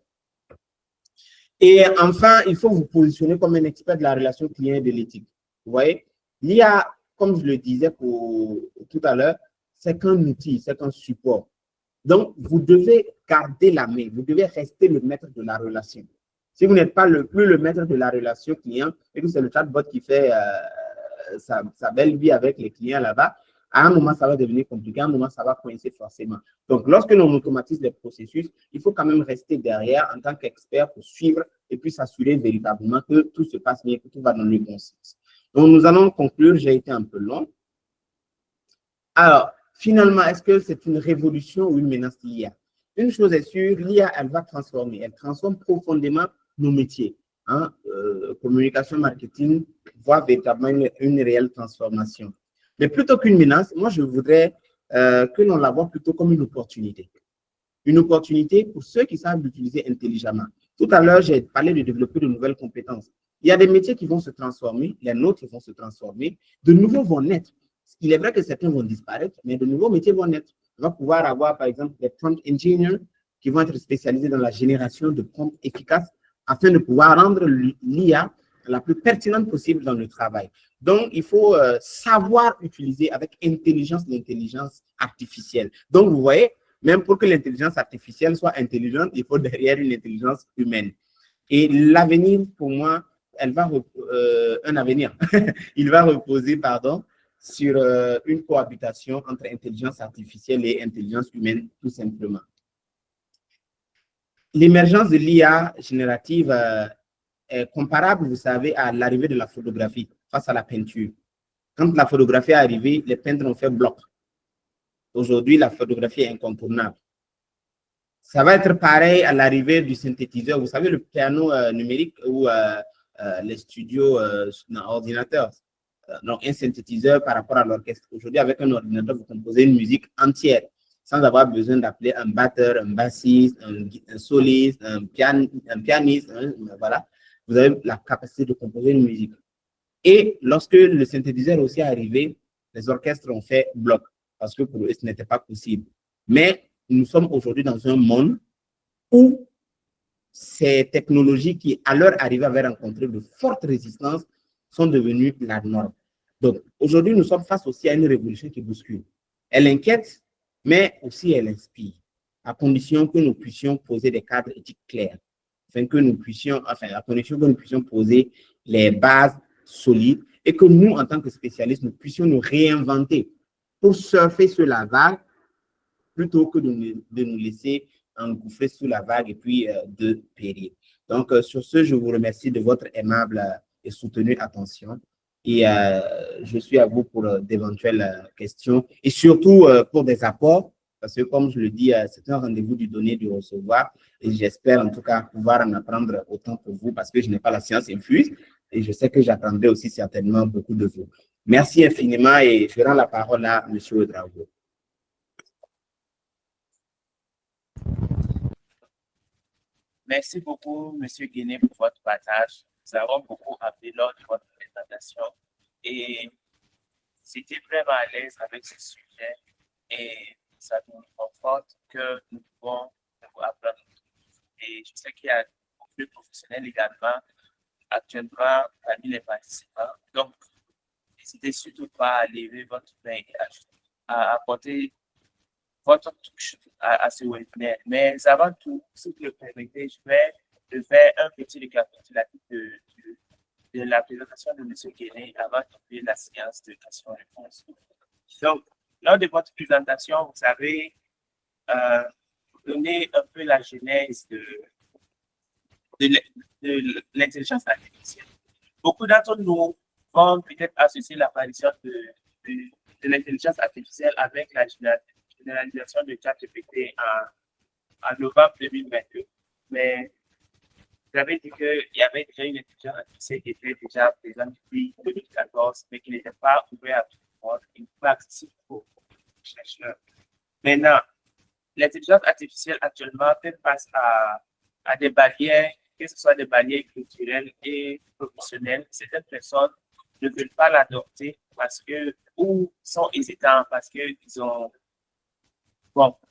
Et enfin, il faut vous positionner comme un expert de la relation client et de l'éthique. Vous voyez, l'IA, comme je le disais tout à l'heure, c'est qu'un outil, c'est qu'un support. Donc, vous devez garder la main, vous devez rester le maître de la relation. Si vous n'êtes pas plus le maître de la relation client et que c'est le chatbot qui fait sa belle vie avec les clients là-bas, à un moment, ça va devenir compliqué, à un moment, ça va coincer forcément. Donc, lorsque l'on automatise les processus, il faut quand même rester derrière en tant qu'expert pour suivre et puis s'assurer véritablement que tout se passe bien, que tout va dans le bon sens. Donc, nous allons conclure. J'ai été un peu long. Alors, finalement, est-ce que c'est une révolution ou une menace l'IA? Une chose est sûre, l'IA, elle va transformer, elle transforme profondément nos métiers. Hein? Communication, marketing voit véritablement une réelle transformation. Mais plutôt qu'une menace, moi, je voudrais que l'on la voit plutôt comme une opportunité. Une opportunité pour ceux qui savent l'utiliser intelligemment. Tout à l'heure, j'ai parlé de développer de nouvelles compétences. Il y a des métiers qui vont se transformer, les nôtres vont se transformer, de nouveaux vont naître. Il est vrai que certains vont disparaître, mais de nouveaux métiers vont naître. On va pouvoir avoir, par exemple, des prompt engineers qui vont être spécialisés dans la génération de prompts efficaces afin de pouvoir rendre l'IA la plus pertinente possible dans le travail. Donc, il faut savoir utiliser avec intelligence l'intelligence artificielle. Donc, vous voyez, même pour que l'intelligence artificielle soit intelligente, il faut derrière une intelligence humaine. Et l'avenir, pour moi, un avenir, il va reposer, sur une cohabitation entre intelligence artificielle et intelligence humaine, tout simplement. L'émergence de l'IA générative est comparable, vous savez, à l'arrivée de la photographie face à la peinture. Quand la photographie est arrivée, les peintres ont fait bloc. Aujourd'hui, la photographie est incontournable. Ça va être pareil à l'arrivée du synthétiseur. Vous savez, le piano numérique ou les studios ordinateurs. Donc, un synthétiseur par rapport à l'orchestre. Aujourd'hui, avec un ordinateur, vous composez une musique entière sans avoir besoin d'appeler un batteur, un bassiste, un soliste, un pianiste. Voilà. Vous avez la capacité de composer une musique. Et lorsque le synthétiseur aussi est arrivé, les orchestres ont fait bloc parce que pour eux, ce n'était pas possible. Mais nous sommes aujourd'hui dans un monde où ces technologies qui, à leur arrivée, avaient rencontré de fortes résistances, sont devenues la norme. Donc, aujourd'hui, nous sommes face aussi à une révolution qui bouscule. Elle inquiète, mais aussi elle inspire, à condition que nous puissions poser des cadres éthiques clairs, à condition que nous puissions poser les bases solides et que nous, en tant que spécialistes, nous puissions nous réinventer pour surfer sur la vague plutôt que de nous laisser engouffrer sous la vague et puis de périr. Donc, sur ce, je vous remercie de votre aimable et soutenue attention. Et je suis à vous pour d'éventuelles questions et surtout pour des apports, parce que comme je le dis, c'est un rendez-vous du donner, du recevoir. Et j'espère en tout cas pouvoir en apprendre autant pour vous parce que je n'ai pas la science infuse et je sais que j'apprendrai aussi certainement beaucoup de vous. Merci infiniment et je rends la parole à M. Ouedraogo. Merci beaucoup, M. Guéné, pour votre partage. Nous avons beaucoup appris lors de votre présentation et c'était vraiment à l'aise avec ce sujet et ça nous conforte que nous pouvons apprendre. Et je sais qu'il y a beaucoup de professionnels également actuellement parmi les participants. Donc, n'hésitez surtout pas à lever votre main et à apporter votre touche à ce webinaire. Mais avant tout, si vous le permettez, je vais faire un petit récapitulatif de la présentation de M. Guéné avant d'ouvrir la séance de questions-réponses. Donc, lors de votre présentation, vous avez donné un peu la genèse de l'intelligence artificielle. Beaucoup d'entre nous vont peut-être associer l'apparition de l'intelligence artificielle avec la généralisation de ChatGPT en novembre 2022. Mais vous avez dit qu'il y avait déjà une intelligence artificielle qui était déjà présente depuis 2014, mais qui n'était pas ouverte à tout le monde, qui n'était pas accessible aux chercheurs. Maintenant, l'intelligence artificielle actuellement fait face à des barrières, que ce soit des barrières culturelles et professionnelles. Certaines personnes ne veulent pas l'adopter parce que, ou sont hésitants parce qu'ils ont,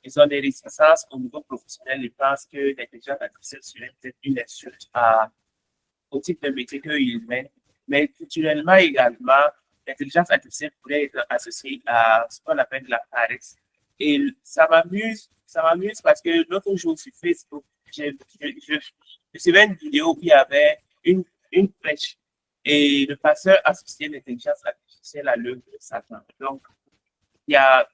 ils ont des réticences au niveau professionnel. Ils pensent que l'intelligence artificielle serait peut-être une insulte au type de métier qu'ils mènent. Mais culturellement également, l'intelligence artificielle pourrait être associée à ce qu'on appelle la paresse. Et ça m'amuse parce que l'autre jour sur Facebook, je suivais une vidéo où il y avait une prêche et le pasteur associait l'intelligence artificielle à l'œuvre de Satan. Donc, il y a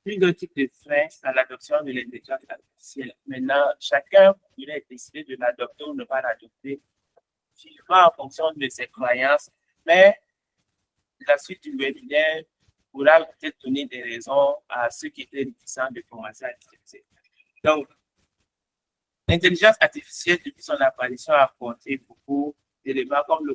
plusieurs types de freins à l'adoption de l'intelligence artificielle. Maintenant, chacun pourrait décider de l'adopter ou ne pas l'adopter, en fonction de ses croyances, mais la suite du webinaire pourra peut-être donner des raisons à ceux qui étaient réticents de commencer à l'utiliser. Donc, l'intelligence artificielle, depuis son apparition, a apporté beaucoup d'éléments comme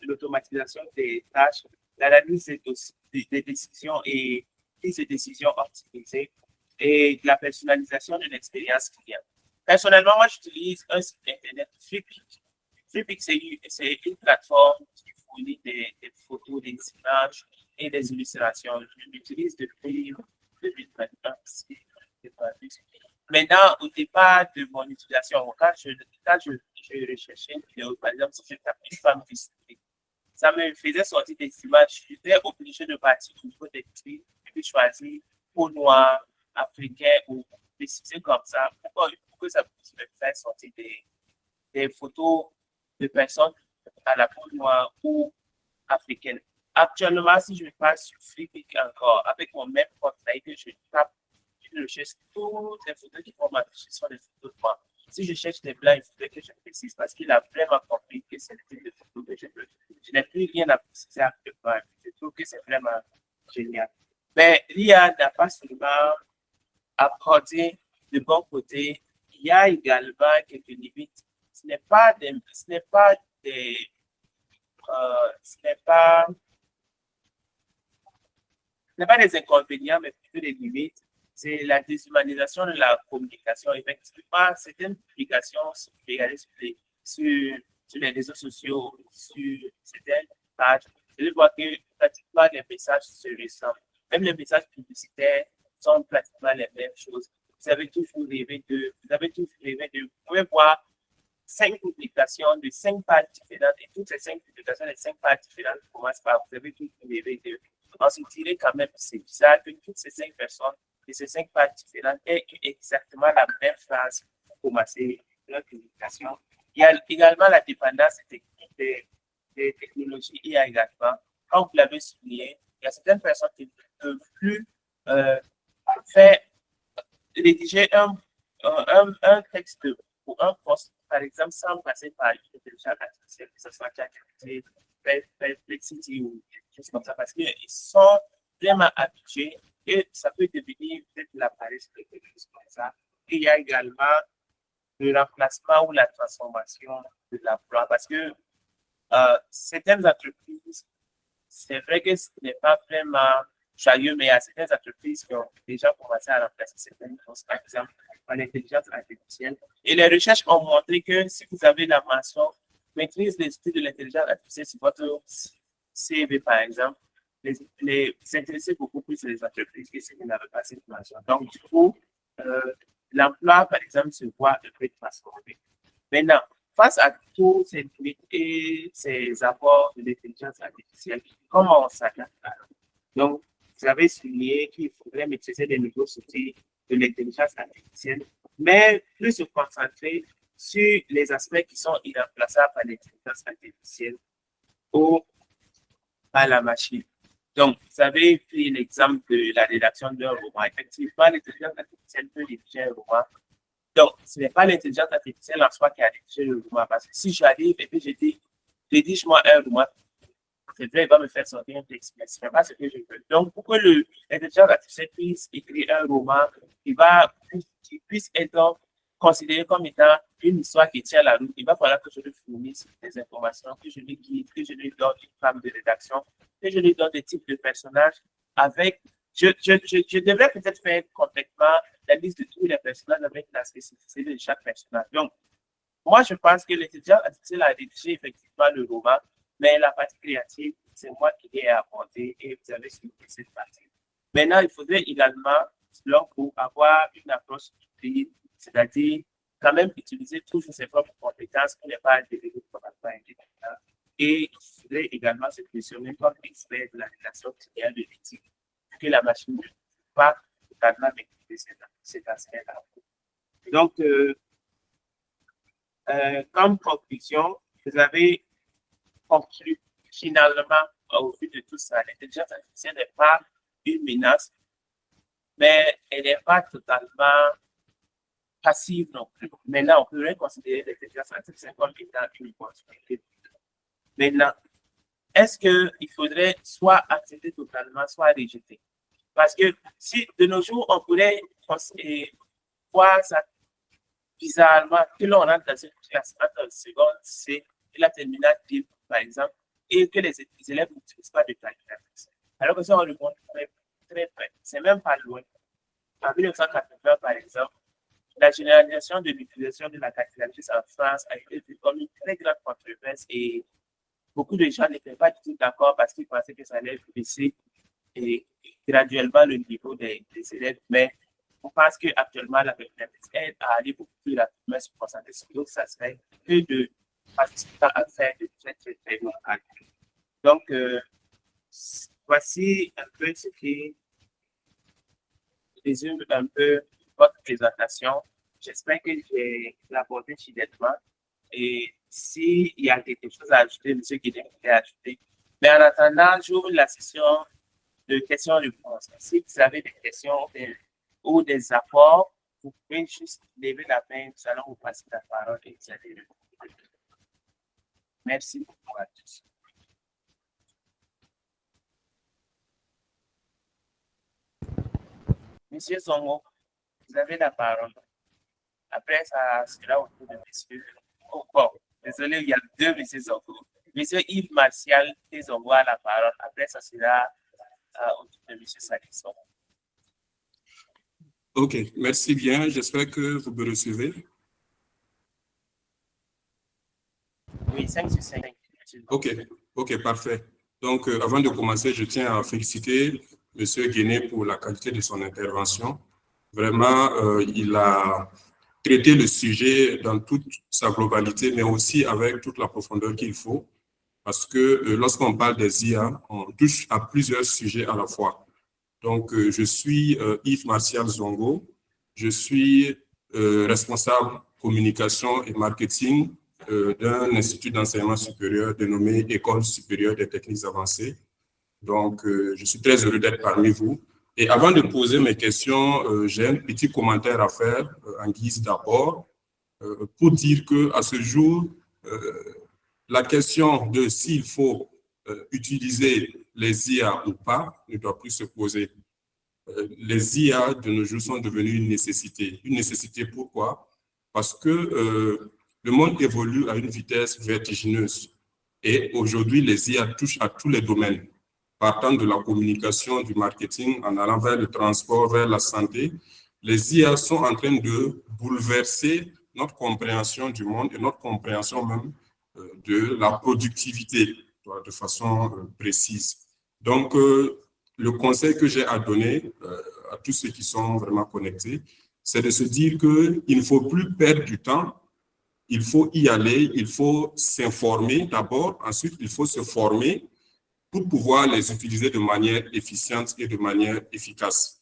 l'automatisation des tâches, l'analyse des décisions et prise de décisions optimisées et la personnalisation de l'expérience client. Personnellement, moi, j'utilise un site Internet, Flippic. Flippic, c'est une plateforme qui fournit des photos, des images et des illustrations. Je l'utilise depuis 2021. Maintenant, au départ de mon utilisation, quand je recherchais une vidéo, par exemple, si je tape une femme physique, ça me faisait sortir des images. J'étais obligé de partir au niveau des prix et puis choisir peau noire, africain ou préciser comme ça pour que ça puisse me faire sortir des photos de personnes à la peau noire ou africaine. Actuellement, si je passe sur Flickr encore avec mon même portail que je tape, je cherche toutes les photos qui vont m'afficher sur les photos de moi. Si je cherche des blancs, il faudrait que je précise parce qu'il a vraiment compris que c'est le type de photos que je veux. Je n'ai plus rien à préciser actuellement. Je trouve que c'est vraiment génial. Mais l'IA n'a pas seulement apporté de bons côtés, il y a également quelques limites. Ce n'est pas des inconvénients, mais plutôt des limites. C'est la déshumanisation de la communication. Effectivement, certaines publications sont regardées sur les réseaux sociaux, sur certaines pages. Je vois que pratiquement les messages se ressemblent. Même les messages publicitaires sont pratiquement les mêmes choses. Vous avez toujours rêvé vous pouvez voir 5 publications de 5 pages différentes et toutes ces 5 publications de 5 pages différentes commencent par vous avez toujours rêvé d'eux. On se dirait quand même que c'est bizarre que toutes ces 5 personnes et ces 5 pages différentes aient exactement la même phrase pour commencer leur communication. Il y a également la dépendance des technologies IA également. Comme vous l'avez souligné, il y a certaines personnes qui ne peuvent plus rédiger un texte ou un post par exemple, sans passer par une intelligence artificielle, que ce soit ChatGPT, Perplexity ou quelque chose comme ça, parce qu'ils sont vraiment habitués et ça peut devenir peut-être la paresse de quelque chose comme ça. Et il y a également le remplacement ou la transformation de l'emploi, parce que certaines entreprises, c'est vrai que ce n'est pas vraiment joyeux, mais il y a certaines entreprises qui ont déjà commencé à remplacer certaines choses, par exemple, par l'intelligence artificielle. Et les recherches ont montré que si vous avez la mention maîtrise des outils de l'intelligence artificielle sur votre CV, par exemple, vous intéressez beaucoup plus les entreprises que si vous n'avez pas cette mention. Donc, du coup, l'emploi, par exemple, se voit un peu transformé. Maintenant, face à tous ces limites et ces apports de l'intelligence artificielle, comment on s'adapte? Donc, vous avez souligné qu'il faudrait maîtriser les nouveaux outils de l'intelligence artificielle, mais plus se concentrer sur les aspects qui sont irremplaçables par l'intelligence artificielle ou par la machine. Donc, vous avez pris l'exemple de la rédaction d'un roman. Effectivement, l'intelligence artificielle peut rédiger un roman. Donc, ce n'est pas l'intelligence artificielle en soi qui a rédigé le roman. Parce que si j'arrive et puis je dis, rédige-moi un roman, c'est vrai, il va me faire sortir un texte, mais ce n'est pas ce que je veux. Donc, pour que l'intelligence artificielle puisse écrire un roman, qu'il puisse être considéré comme étant une histoire qui tient la route, il va falloir que je lui fournisse des informations, que je lui guide, que je lui donne une trame de rédaction, que je lui donne des types de personnages avec. Je devrais peut-être faire complètement la liste de tous les personnages avec la spécificité de chaque personnage. Donc, moi, je pense que l'intelligence artificielle a rédigé effectivement le roman, mais la partie créative, c'est moi qui l'ai apporté et vous avez suivi cette partie. Maintenant, il faudrait également, pour avoir une approche hybride, c'est-à-dire quand même utiliser toujours ses propres compétences pour ne pas devenir complètement indépendant. Et il faudrait également se positionner comme expert de la relation client de l'éthique, pour que la machine ne puisse pas totalement maîtriser cet aspect-là. Donc, comme conclusion, vous avez conclu finalement, au vu de tout ça, l'intelligence artificielle n'est pas une menace, mais elle n'est pas totalement passive non plus. Maintenant, on pourrait considérer l'intelligence artificielle comme étant une opportunité. Maintenant, est-ce qu'il faudrait soit accepter totalement, soit rejeter? Parce que si de nos jours, on pourrait voir ça bizarrement, que l'on rentre dans une classe entre le seconde C et la terminale D, par exemple, et que les élèves n'utilisent pas de calculatrice. Alors que ça, on le montre très près. C'est même pas loin. En 1980, par exemple, la généralisation de l'utilisation de la calculatrice en France a été vue comme une très grande controverse et beaucoup de gens n'étaient pas du tout d'accord parce qu'ils pensaient que ça allait baisser graduellement le niveau des élèves. Mais on pense qu'actuellement, la calculatrice aide à aller beaucoup plus rapidement se concentrer sur d'autres aspects que de participer à faire de très longs calculs. Donc, voici un peu ce qui résume un peu votre présentation. J'espère que j'ai abordé fidèlement. Et s'il y a quelque chose à ajouter, M. Guédin peut ajouter. Mais en attendant, j'ouvre la session de questions-réponses. Si vous avez des questions ou des apports, vous pouvez juste lever la main. Nous allons vous passer la parole et vous allez répondre. Merci beaucoup à tous. Monsieur Zongo, vous avez la parole. Après, ça sera au tour de monsieur. Oh, bon, désolé, il y a deux monsieur Zongo. Monsieur Yves Martial Zongo a la parole. Après, ça sera au tour de monsieur Salisson. Ok, merci bien. J'espère que vous me recevez. Oui, 5 sur 5. Ok, parfait. Donc, avant de commencer, je tiens à féliciter M. Guéné pour la qualité de son intervention. Vraiment, il a traité le sujet dans toute sa globalité, mais aussi avec toute la profondeur qu'il faut. Parce que lorsqu'on parle des IA, on touche à plusieurs sujets à la fois. Donc, je suis Yves Martial Zongo. Je suis responsable communication et marketing d'un institut d'enseignement supérieur dénommé École supérieure des techniques avancées. Donc, je suis très heureux d'être parmi vous. Et avant de poser mes questions, j'ai un petit commentaire à faire en guise d'apport. pour dire qu'à ce jour, la question de s'il faut utiliser les IA ou pas ne doit plus se poser. Les IA de nos jours sont devenues une nécessité. Une nécessité pourquoi? Parce que le monde évolue à une vitesse vertigineuse. Et aujourd'hui, les IA touchent à tous les domaines, partant de la communication, du marketing, en allant vers le transport, vers la santé. Les IA sont en train de bouleverser notre compréhension du monde et notre compréhension même de la productivité de façon précise. Donc, le conseil que j'ai à donner à tous ceux qui sont vraiment connectés, c'est de se dire qu'il ne faut plus perdre du temps, il faut y aller, il faut s'informer d'abord, ensuite il faut se former pour pouvoir les utiliser de manière efficiente et de manière efficace.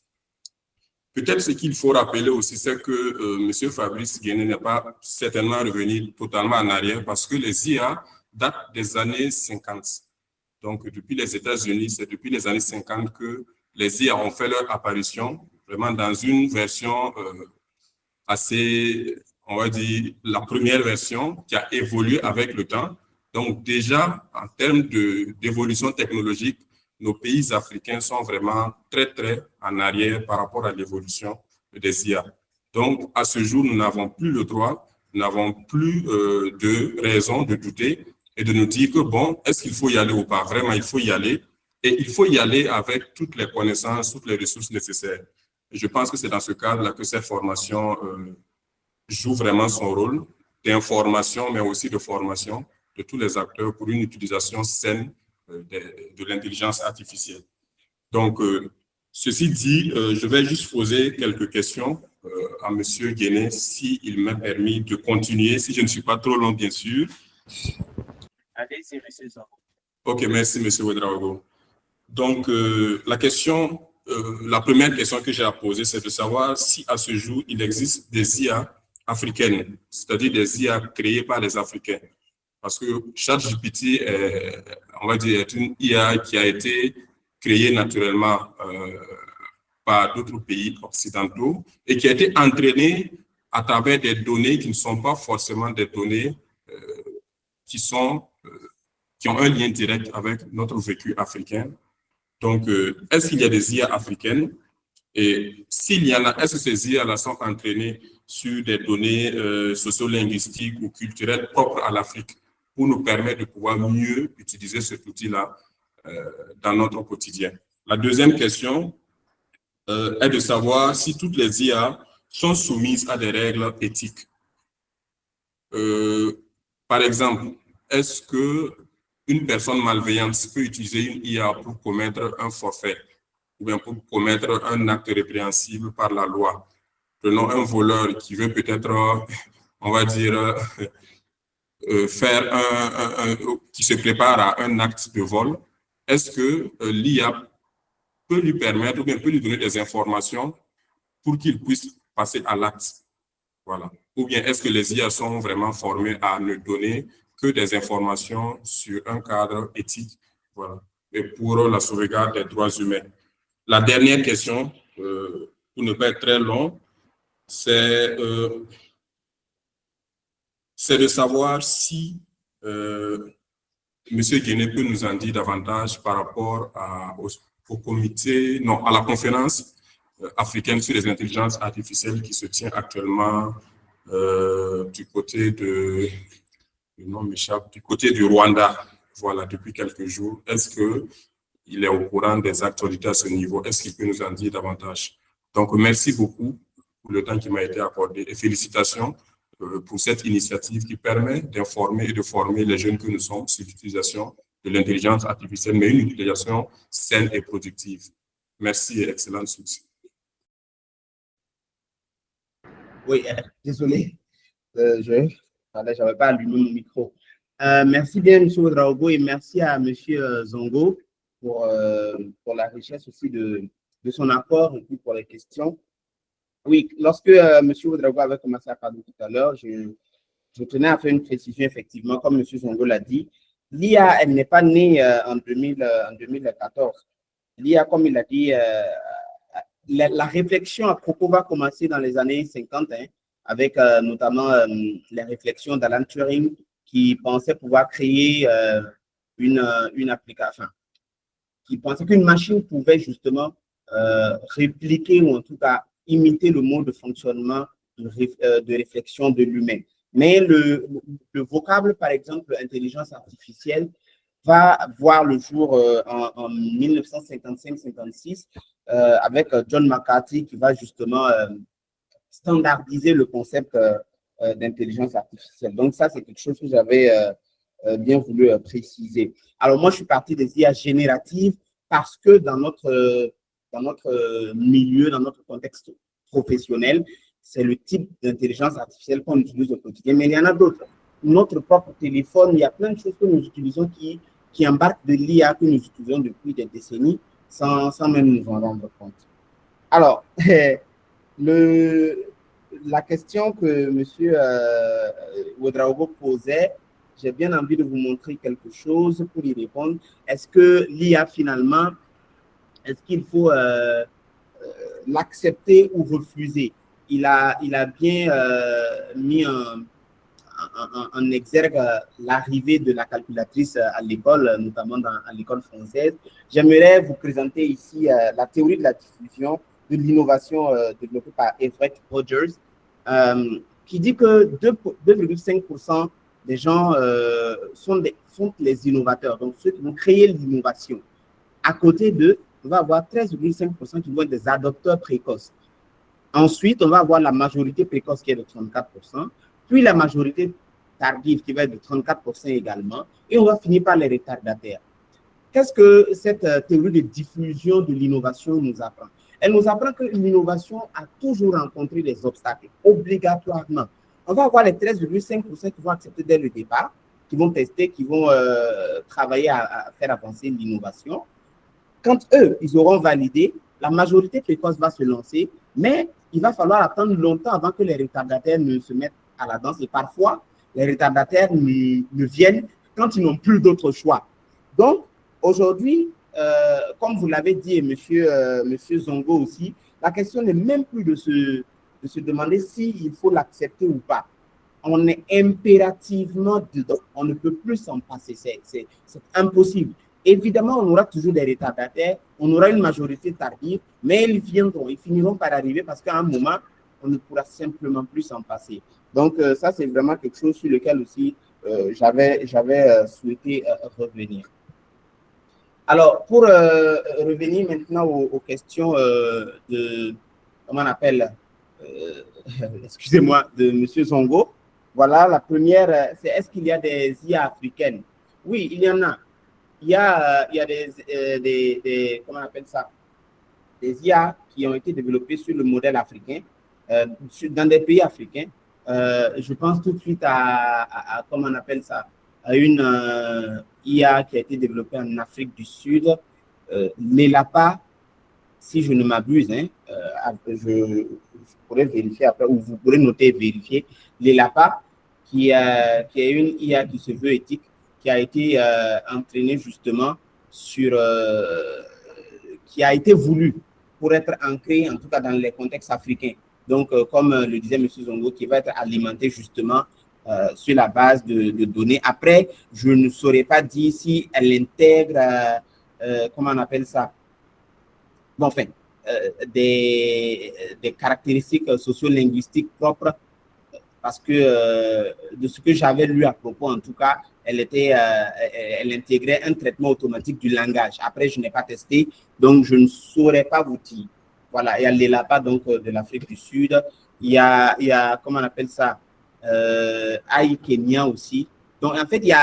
Peut-être ce qu'il faut rappeler aussi, c'est que M. Fabrice Guéné n'est pas certainement revenu totalement en arrière parce que les IA datent des années 50. Donc, depuis les États-Unis, c'est depuis les années 50 que les IA ont fait leur apparition, vraiment dans une version assez, on va dire, la première version qui a évolué avec le temps. Donc, déjà, en termes d'évolution technologique, nos pays africains sont vraiment très, très en arrière par rapport à l'évolution des IA. Donc, à ce jour, nous n'avons plus le droit, nous n'avons plus de raison de douter et de nous dire que, bon, est-ce qu'il faut y aller ou pas? Vraiment, il faut y aller. Et il faut y aller avec toutes les connaissances, toutes les ressources nécessaires. Et je pense que c'est dans ce cadre-là que cette formation joue vraiment son rôle d'information, mais aussi de formation de tous les acteurs pour une utilisation saine de l'intelligence artificielle. Donc, ceci dit, je vais juste poser quelques questions à M. Guéné, s'il m'est permis de continuer, si je ne suis pas trop long, bien sûr. Allez-y, M. Zongo. OK, merci, M. Ouedraogo. Donc, la première question que j'ai à poser, c'est de savoir si à ce jour, il existe des IA africaines, c'est-à-dire des IA créées par les Africains. Parce que ChatGPT, on va dire, est une IA qui a été créée naturellement par d'autres pays occidentaux et qui a été entraînée à travers des données qui ne sont pas forcément des données qui ont un lien direct avec notre vécu africain. Donc, est-ce qu'il y a des IA africaines? Et s'il y en a, est-ce que ces IA-là sont entraînées sur des données sociolinguistiques ou culturelles propres à l'Afrique pour nous permettre de pouvoir mieux utiliser cet outil-là dans notre quotidien? La deuxième question est de savoir si toutes les IA sont soumises à des règles éthiques. Par exemple, est-ce qu'une personne malveillante peut utiliser une IA pour commettre un forfait ou bien pour commettre un acte répréhensible par la loi? Prenons un voleur qui veut peut-être, on va dire, qui se prépare à un acte de vol. Est-ce que l'IA peut lui permettre ou bien peut lui donner des informations pour qu'il puisse passer à l'acte? Voilà. Ou bien est-ce que les IA sont vraiment formés à ne donner que des informations sur un cadre éthique, voilà, et pour la sauvegarde des droits humains? La dernière question, pour ne pas être très long, c'est de savoir si M. Guéné peut nous en dire davantage par rapport au comité, non, à la conférence africaine sur les intelligences artificielles qui se tient actuellement du côté de, le nom m'échappe, du côté du Rwanda, voilà, depuis quelques jours. Est-ce qu'il est au courant des actualités à ce niveau? Est-ce qu'il peut nous en dire davantage? Donc, merci beaucoup pour le temps qui m'a été accordé et félicitations pour cette initiative qui permet d'informer et de former les jeunes que nous sommes sur l'utilisation de l'intelligence artificielle, mais une utilisation saine et productive. Merci et excellent succès. Oui, désolé, je n'avais pas allumé mon micro. Merci bien, M. Ouedraogo, et merci à M. Zongo pour la richesse aussi de son apport et puis pour les questions. Oui, lorsque M. Ouedraogo avait commencé à parler tout à l'heure, je tenais à faire une précision, effectivement, comme M. Zongo l'a dit. L'IA, elle n'est pas née en 2014. L'IA, comme il a dit, la réflexion à propos va commencer dans les années 50, hein, avec notamment les réflexions d'Alan Turing qui pensait pouvoir créer une application, qui pensait qu'une machine pouvait justement répliquer ou en tout cas imiter le mode de fonctionnement de réflexion de l'humain. Mais le vocable, par exemple, intelligence artificielle, va voir le jour en 1955-56 avec John McCarthy qui va justement standardiser le concept d'intelligence artificielle. Donc ça, c'est quelque chose que j'avais bien voulu préciser. Alors moi, je suis parti des IA génératives parce que dans notre milieu, dans notre contexte professionnel, c'est le type d'intelligence artificielle qu'on utilise au quotidien, mais il y en a d'autres. Notre propre téléphone, il y a plein de choses que nous utilisons qui embarquent de l'IA que nous utilisons depuis des décennies sans même nous en rendre compte. Alors, la question que M. Ouedraogo posait, j'ai bien envie de vous montrer quelque chose pour y répondre. Est-ce que l'IA, finalement, est-ce qu'il faut l'accepter ou refuser? Il a bien mis en exergue l'arrivée de la calculatrice à l'école, notamment à l'école française. J'aimerais vous présenter ici la théorie de la diffusion de l'innovation développée par Everett Rogers, qui dit que 2,5% des gens sont les innovateurs, donc ceux qui vont créer l'innovation. À côté d'eux, on va avoir 13,5% qui vont être des adopteurs précoces. Ensuite, on va avoir la majorité précoce qui est de 34%, puis la majorité tardive qui va être de 34% également, et on va finir par les retardataires. Qu'est-ce que cette théorie de diffusion de l'innovation nous apprend? Elle nous apprend que l'innovation a toujours rencontré des obstacles, obligatoirement. On va avoir les 13,5% qui vont accepter dès le départ, qui vont tester, qui vont travailler à faire avancer l'innovation. Quand eux, ils auront validé, la majorité précoce va se lancer, mais il va falloir attendre longtemps avant que les retardataires ne se mettent à la danse. Et parfois, les retardataires ne viennent quand ils n'ont plus d'autre choix. Donc, aujourd'hui, comme vous l'avez dit, et monsieur Zongo aussi, la question n'est même plus de se demander s'il faut l'accepter ou pas. On est impérativement dedans. On ne peut plus s'en passer. C'est impossible. Évidemment, on aura toujours des retardataires, on aura une majorité tardive, mais ils viendront, ils finiront par arriver parce qu'à un moment, on ne pourra simplement plus s'en passer. Donc, ça, c'est vraiment quelque chose sur lequel aussi j'avais souhaité revenir. Alors, pour revenir maintenant aux questions de, comment on appelle, excusez-moi, de M. Zongo. Voilà, la première, c'est est-ce qu'il y a des IA africaines? Oui, il y en a. Il y a des comment on appelle ça, des IA qui ont été développées sur le modèle africain, dans des pays africains. Je pense tout de suite à comment on appelle ça, à une IA qui a été développée en Afrique du Sud, l'ELAPA, si je ne m'abuse, hein, je pourrais vérifier après, ou vous pourrez noter et vérifier, l'ELAPA, qui est une IA qui se veut éthique, qui a été entraîné justement sur, qui a été voulu pour être ancré, en tout cas dans les contextes africains. Donc, comme le disait M. Zongo, qui va être alimenté justement sur la base de données. Après, je ne saurais pas dire si elle intègre, comment on appelle ça, bon, enfin, des caractéristiques socio-linguistiques propres, parce que de ce que j'avais lu à propos, en tout cas, elle intégrait un traitement automatique du langage. Après, je n'ai pas testé, donc je ne saurais pas vous dire. Voilà, il y a l'ELAPA donc de l'Afrique du Sud. Il y a comment on appelle ça, AI Kenya aussi. Donc, en fait, il y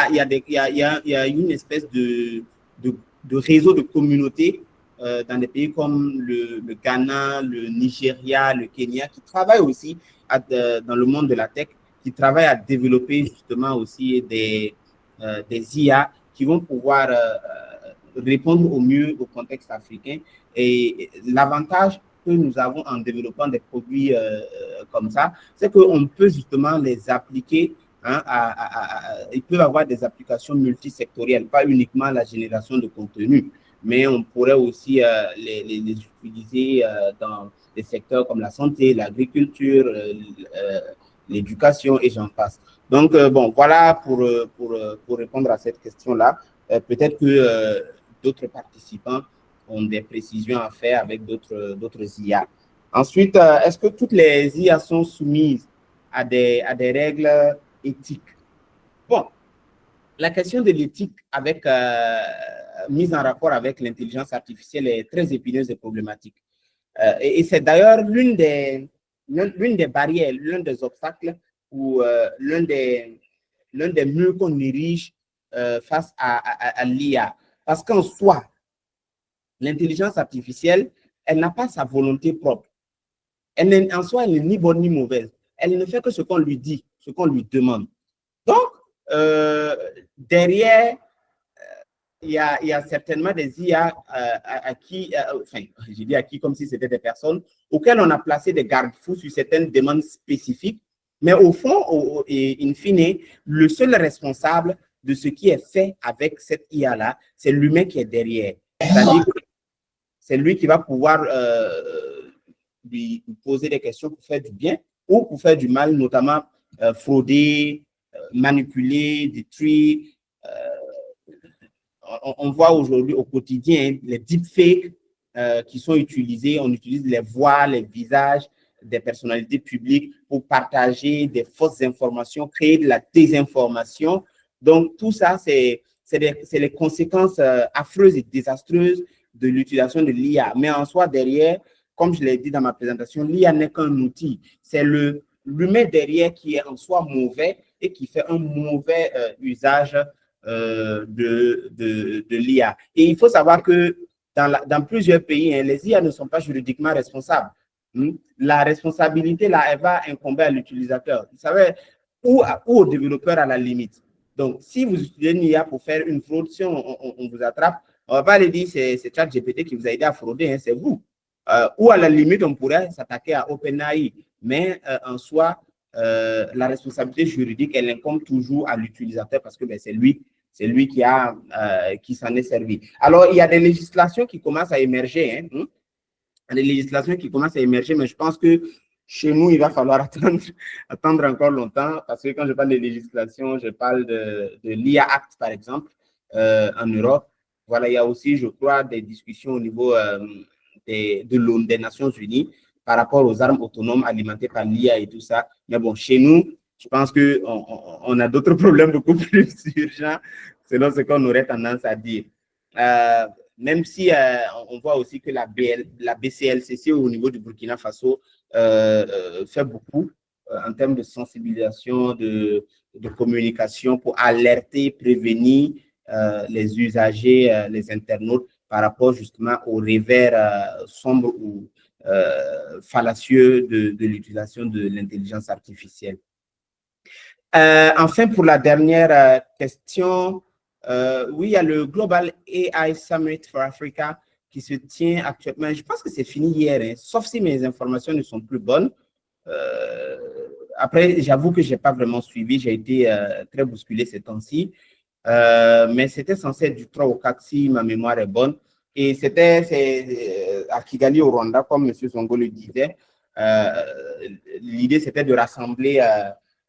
a une espèce de réseau de communautés dans des pays comme le Ghana, le Nigeria, le Kenya, qui travaillent aussi dans le monde de la tech, qui travaillent à développer justement aussi des IA qui vont pouvoir répondre au mieux au contexte africain. Et l'avantage que nous avons en développant des produits comme ça, c'est qu'on peut justement les appliquer. Hein, ils peuvent avoir des applications multisectorielles, pas uniquement la génération de contenu. mais on pourrait aussi les utiliser dans des secteurs comme la santé, l'agriculture, l'éducation et j'en passe. Donc, bon, voilà pour répondre à cette question-là. Peut-être que d'autres participants ont des précisions à faire avec d'autres IA. Ensuite, est-ce que toutes les IA sont soumises à des règles éthiques? Bon, la question de l'éthique avec mise en rapport avec l'intelligence artificielle est très épineuse et problématique. Et c'est d'ailleurs l'une des barrières, l'un des obstacles ou l'un des murs qu'on érige face à l'IA. Parce qu'en soi, l'intelligence artificielle, elle n'a pas sa volonté propre. En soi, elle n'est ni bonne ni mauvaise. Elle ne fait que ce qu'on lui dit, ce qu'on lui demande. Donc, derrière, il y a certainement des IA à qui, enfin, j'ai dit à qui comme si c'était des personnes auxquelles on a placé des garde-fous sur certaines demandes spécifiques. Mais au fond, et in fine, le seul responsable de ce qui est fait avec cette IA-là, c'est l'humain qui est derrière. C'est-à-dire que c'est lui qui va pouvoir lui poser des questions pour faire du bien ou pour faire du mal, notamment frauder, manipuler, détruire. On voit aujourd'hui au quotidien les deepfakes qui sont utilisés. On utilise les voix, les visages des personnalités publiques pour partager des fausses informations, créer de la désinformation. Donc, tout ça, c'est les conséquences affreuses et désastreuses de l'utilisation de l'IA. Mais en soi, derrière, comme je l'ai dit dans ma présentation, l'IA n'est qu'un outil. C'est l'humain derrière qui est en soi mauvais et qui fait un mauvais usage de l'IA. Et il faut savoir que dans plusieurs pays, hein, les IA ne sont pas juridiquement responsables. La responsabilité, là, elle va incomber à l'utilisateur. Vous savez, ou au développeur à la limite. Donc, si vous utilisez une IA pour faire une fraude, si on vous attrape, on ne va pas aller dire c'est ChatGPT qui vous a aidé à frauder, hein, c'est vous. Ou à la limite, on pourrait s'attaquer à OpenAI. Mais en soi, la responsabilité juridique, elle incombe toujours à l'utilisateur parce que ben, c'est lui qui s'en est servi. Alors, il y a des législations qui commencent à émerger, hein, des législations qui commencent à émerger, mais je pense que chez nous, il va falloir attendre encore longtemps parce que quand je parle de législation, je parle de l'IA Act, par exemple, en Europe. Voilà, il y a aussi, je crois, des discussions au niveau de l'ONU, des Nations Unies, par rapport aux armes autonomes alimentées par l'IA et tout ça. Mais bon, chez nous, je pense qu'on a d'autres problèmes beaucoup plus urgents, selon ce qu'on aurait tendance à dire. Même si on voit aussi que la BCLCC au niveau du Burkina Faso fait beaucoup en termes de sensibilisation, de communication pour alerter, prévenir les usagers, les internautes par rapport justement au revers sombre ou fallacieux de l'utilisation de l'intelligence artificielle. Enfin, pour la dernière question, oui, il y a le Global AI Summit for Africa qui se tient actuellement. Je pense que c'est fini hier, hein, sauf si mes informations ne sont plus bonnes. Après, j'avoue que je n'ai pas vraiment suivi. J'ai été très bousculé ces temps-ci. Mais c'était censé être du 3 au 4 si ma mémoire est bonne. Et c'est à Kigali, au Rwanda, comme M. Zongo le disait. L'idée, c'était de rassembler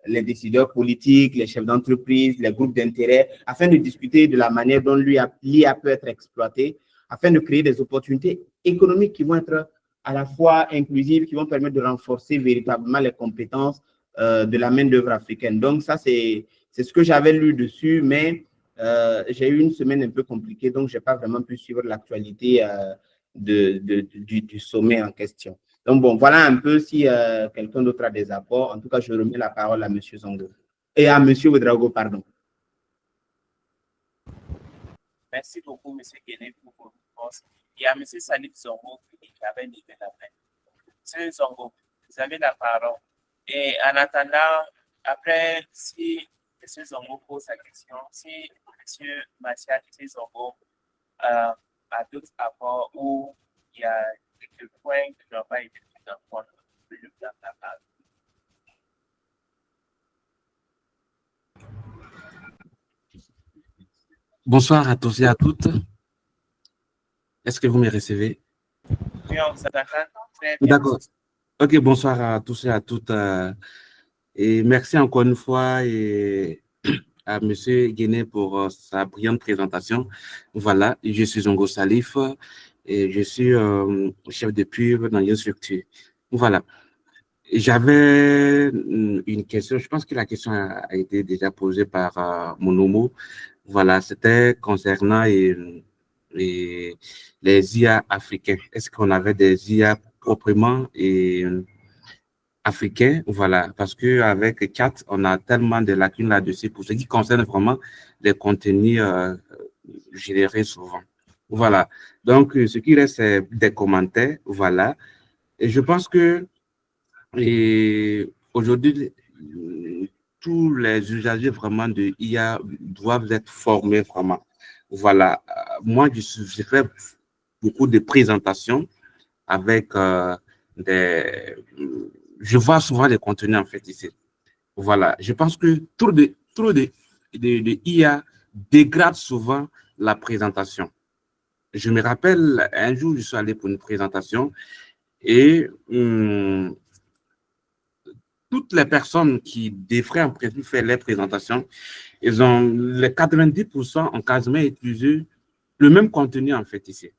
les décideurs politiques, les chefs d'entreprise, les groupes d'intérêt, afin de discuter de la manière dont l'IA peut être exploitée, afin de créer des opportunités économiques qui vont être à la fois inclusives, qui vont permettre de renforcer véritablement les compétences de la main-d'œuvre africaine. Donc, ça, c'est ce que j'avais lu dessus, mais j'ai eu une semaine un peu compliquée, donc je n'ai pas vraiment pu suivre l'actualité du sommet en question. Donc, bon, voilà un peu si quelqu'un d'autre a des apports. En tout cas, je remets la parole à M. Zongo. Et à M. Ouedraogo, pardon. Merci beaucoup, M. Guéné, pour vos réponses. Il y a M. Salif Zongo qui avait levé la main. M. Zongo, vous avez la parole. Et en attendant, après, si M. Zongo pose sa question, si M. Martial Zongo a d'autres apports ou il y a quelques points qui n'ont pas été pris en compte, je lui donne la parole. Bonsoir à tous et à toutes. Est-ce que vous me recevez? Oui, on s'attend très bien. D'accord. Ok, bonsoir à tous et à toutes. Et merci encore une fois à M. Guéné pour sa brillante présentation. Voilà, je suis Zongo Salif et je suis chef de pub dans une structure. Voilà. J'avais une question, je pense que la question a été déjà posée par Monomo. Voilà, c'était concernant les IA africains. Est-ce qu'on avait des IA proprement africains? Voilà, parce qu'avec CAT, on a tellement de lacunes là-dessus pour ce qui concerne vraiment les contenus générés souvent. Voilà, donc ce qui reste, c'est des commentaires. Voilà, et je pense que aujourd'hui, tous les usagers vraiment de IA doivent être formés vraiment. Voilà. Moi, je fais beaucoup de présentations avec je vois souvent les contenus en fait ici. Voilà. Je pense que trop de IA dégrade souvent la présentation. Je me rappelle, un jour, je suis allé pour une présentation et toutes les personnes qui devraient en principe faire les présentations, ils ont les 90% ont quasiment utilisé le même contenu en fait ici.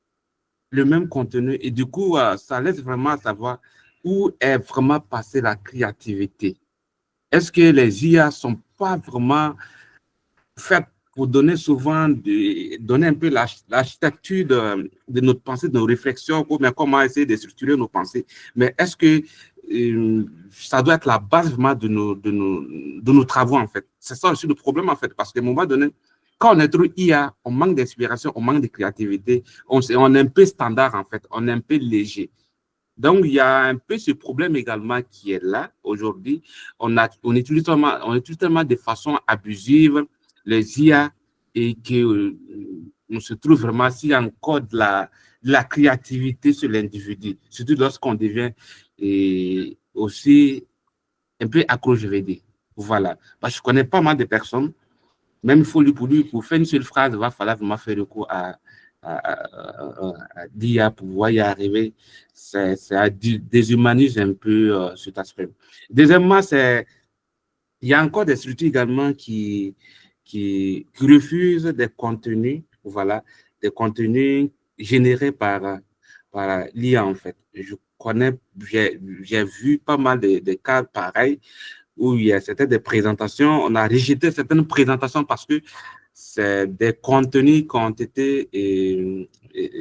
Le même contenu. Et du coup, ça laisse vraiment savoir où est vraiment passée la créativité. Est-ce que les IA ne sont pas vraiment faites pour donner souvent, donner un peu l'architecture de notre pensée, de nos réflexions, ou bien comment essayer de structurer nos pensées. Mais est-ce que ça doit être la base vraiment de nos travaux, en fait? C'est ça aussi le problème, en fait, parce qu'à un moment donné, quand on est trop IA, on manque d'inspiration, on manque de créativité, on est un peu standard, en fait, on est un peu léger. Donc, il y a un peu ce problème également qui est là aujourd'hui. On utilise tellement de façon abusive les IA et qu'on se trouve vraiment s'il y a encore de la créativité sur l'individu, surtout lorsqu'on devient aussi un peu accro, je vais dire. Voilà. Parce que je connais pas mal de personnes, même pour faire une seule phrase, il va falloir vraiment faire recours à l'IA pour pouvoir y arriver. Ça déshumanise un peu cet aspect. Deuxièmement, il y a encore des structures également qui refusent des contenus, voilà, des contenus générés par l'IA, en fait. J'ai vu pas mal de cas pareils où c'était des présentations, on a rejeté certaines présentations parce que c'est des contenus qui ont été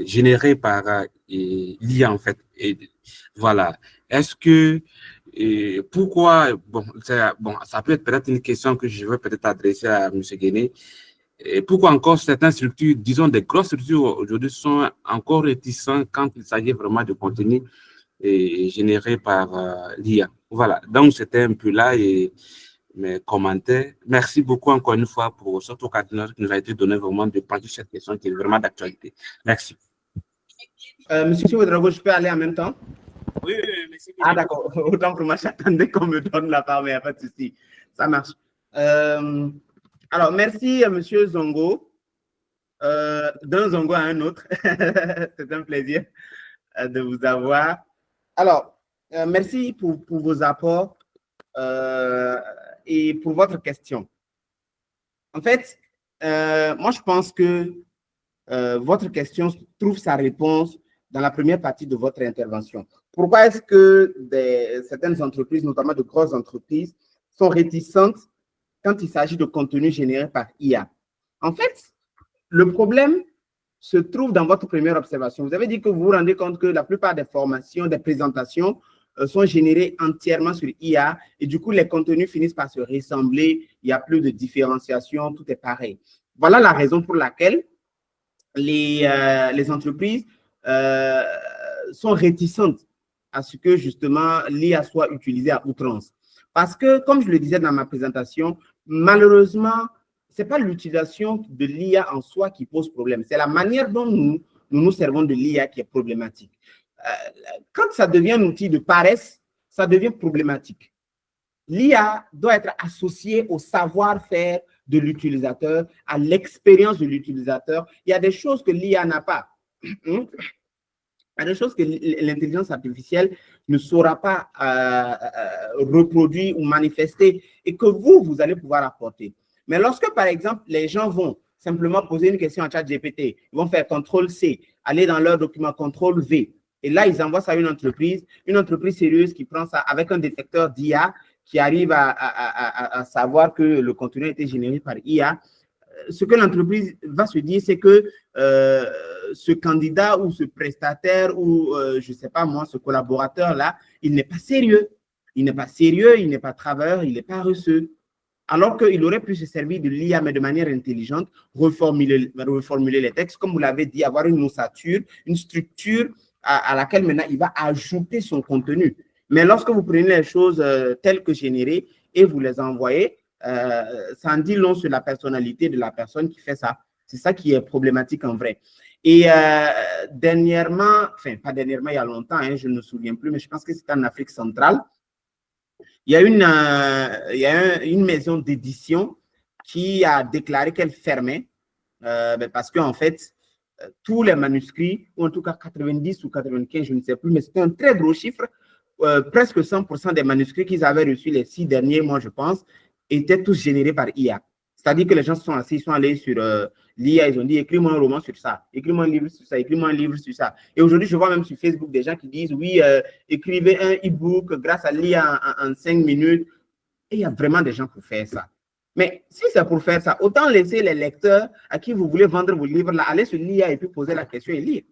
générés par l'IA, en fait. Et voilà. Est-ce que pourquoi, bon, ça peut être peut-être une question que je veux peut-être adresser à M. Guéné. Et pourquoi encore certaines structures, disons des grosses structures aujourd'hui, sont encore réticents quand il s'agit vraiment de contenu généré par l'IA. Voilà, donc c'était un peu là mes commentaires. Merci beaucoup encore une fois pour cette occasion qui nous a été donnée vraiment de parler de cette question qui est vraiment d'actualité. Merci. Monsieur Ouedraogo, je peux aller en même temps? Oui, merci. Ah, d'accord. Autant pour moi, j'attendais qu'on me donne la part, mais il n'y a pas de souci. Ça marche. Alors, merci à Monsieur Zongo. D'un Zongo à un autre. C'est un plaisir de vous avoir. Alors, merci pour vos apports et pour votre question. En fait, moi, je pense que votre question trouve sa réponse dans la première partie de votre intervention. Pourquoi est-ce que certaines entreprises, notamment de grosses entreprises, sont réticentes quand il s'agit de contenu généré par IA? En fait, le problème se trouve dans votre première observation. Vous avez dit que vous vous rendez compte que la plupart des formations, des présentations sont générées entièrement sur IA et du coup, les contenus finissent par se ressembler. Il n'y a plus de différenciation, tout est pareil. Voilà la raison pour laquelle les entreprises sont réticentes à ce que justement l'IA soit utilisée à outrance. Parce que, comme je le disais dans ma présentation, malheureusement, ce n'est pas l'utilisation de l'IA en soi qui pose problème. C'est la manière dont nous servons de l'IA qui est problématique. Quand ça devient un outil de paresse, ça devient problématique. L'IA doit être associée au savoir-faire de l'utilisateur, à l'expérience de l'utilisateur. Il y a des choses que l'IA n'a pas. Il y a des choses que l'intelligence artificielle ne saura pas reproduire ou manifester et que vous allez pouvoir apporter. Mais lorsque, par exemple, les gens vont simplement poser une question à ChatGPT, ils vont faire CTRL-C, aller dans leur document CTRL-V, et là, ils envoient ça à une entreprise sérieuse qui prend ça avec un détecteur d'IA qui arrive à savoir que le contenu a été généré par IA. Ce que l'entreprise va se dire, c'est que ce candidat ou ce prestataire ou, je ne sais pas moi, ce collaborateur-là, il n'est pas sérieux. Il n'est pas sérieux, il n'est pas travailleur, il n'est pas paresseux. Alors qu'il aurait pu se servir de l'IA, mais de manière intelligente, reformuler les textes, comme vous l'avez dit, avoir une ossature, une structure à laquelle maintenant il va ajouter son contenu. Mais lorsque vous prenez les choses telles que générées et vous les envoyez, ça en dit long sur la personnalité de la personne qui fait ça. C'est ça qui est problématique en vrai. Et dernièrement, enfin pas dernièrement, il y a longtemps, hein, je ne me souviens plus, mais je pense que c'était en Afrique centrale, il y a une maison d'édition qui a déclaré qu'elle fermait parce qu'en fait, tous les manuscrits, ou en tout cas 90 ou 95, je ne sais plus, mais c'était un très gros chiffre, presque 100% des manuscrits qu'ils avaient reçus les 6 derniers mois, je pense, étaient tous générés par IA. C'est-à-dire que les gens se sont assis, ils sont allés sur l'IA, ils ont dit, écris-moi un roman sur ça, écris-moi un livre sur ça, écris-moi un livre sur ça. Et aujourd'hui, je vois même sur Facebook des gens qui disent, oui, écrivez un e-book grâce à l'IA en 5 minutes. Et il y a vraiment des gens pour faire ça. Mais si c'est pour faire ça, autant laisser les lecteurs à qui vous voulez vendre vos livres, là, aller sur l'IA et puis poser la question et lire.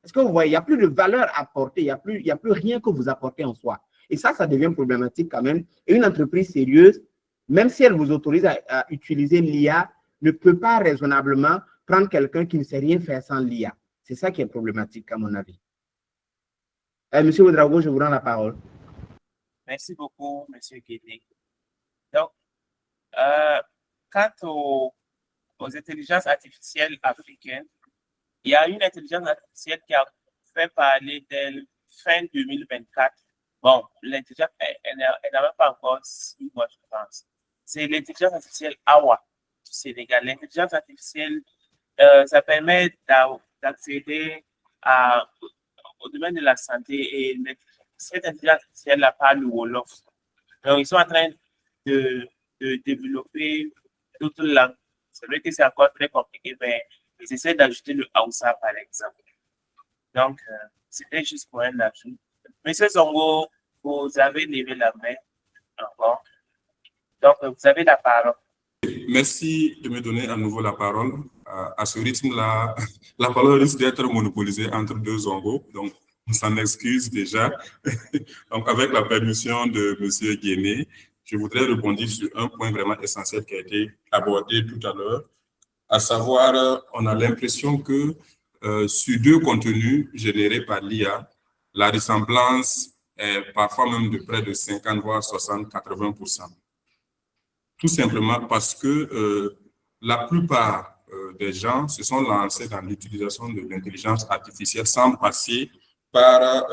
Est-ce que vous voyez, il n'y a plus de valeur apportée, il n'y a plus rien que vous apportez en soi. Et ça devient problématique quand même. Et une entreprise sérieuse, même si elle vous autorise à utiliser l'IA, ne peut pas raisonnablement prendre quelqu'un qui ne sait rien faire sans l'IA. C'est ça qui est problématique, à mon avis. Monsieur Ouedraogo, je vous rends la parole. Merci beaucoup, Monsieur Guéné. Donc, quant aux intelligences artificielles africaines, il y a une intelligence artificielle qui a fait parler d'elle fin 2024. Bon, l'intelligence, elle n'a même pas encore 6 mois, je pense. C'est l'intelligence artificielle AWA du Sénégal. L'intelligence artificielle, ça permet d'accéder au domaine de la santé et cette intelligence artificielle parle le Wolof. Donc, ils sont en train de développer d'autres langues. C'est vrai que c'est encore très compliqué, mais ils essaient d'ajouter le Hausa, par exemple. Donc, c'était juste pour un ajout. Monsieur Zongo, vous avez levé la main encore. Donc, vous avez la parole. Merci de me donner à nouveau la parole. À ce rythme-là, la parole risque d'être monopolisée entre 2 Zongo. Donc, on s'en excuse déjà. Donc, avec la permission de M. Guéné, je voudrais rebondir sur un point vraiment essentiel qui a été abordé tout à l'heure, à savoir, on a l'impression que sur 2 contenus générés par l'IA, la ressemblance est parfois même de près de 50, voire 60, 80%. Tout simplement parce que la plupart des gens se sont lancés dans l'utilisation de l'intelligence artificielle sans passer par,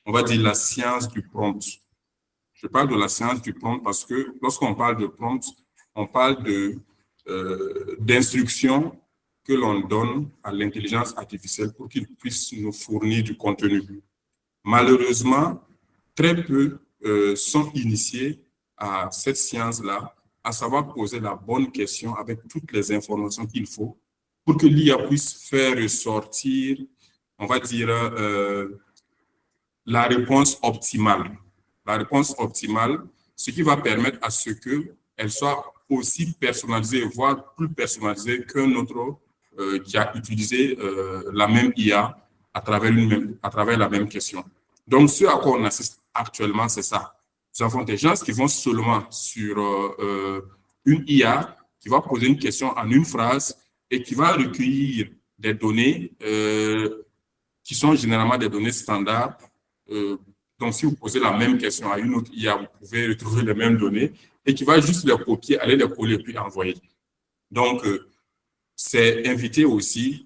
on va dire, la science du prompt. Je parle de la science du prompt parce que lorsqu'on parle de prompt, on parle d'instructions que l'on donne à l'intelligence artificielle pour qu'il puisse nous fournir du contenu. Malheureusement, très peu sont initiés à cette science-là, à savoir poser la bonne question avec toutes les informations qu'il faut pour que l'IA puisse faire ressortir, on va dire, la réponse optimale. La réponse optimale, ce qui va permettre à ce qu'elle soit aussi personnalisée, voire plus personnalisée qu'un autre qui a utilisé la même IA à travers la même question. Donc, ce à quoi on assiste actuellement, c'est ça. Nous avons des gens qui vont seulement sur une IA, qui va poser une question en une phrase et qui va recueillir des données qui sont généralement des données standards. Donc, si vous posez la même question à une autre IA, vous pouvez retrouver les mêmes données et qui va juste les copier, aller les coller puis envoyer. Donc, c'est inviter aussi,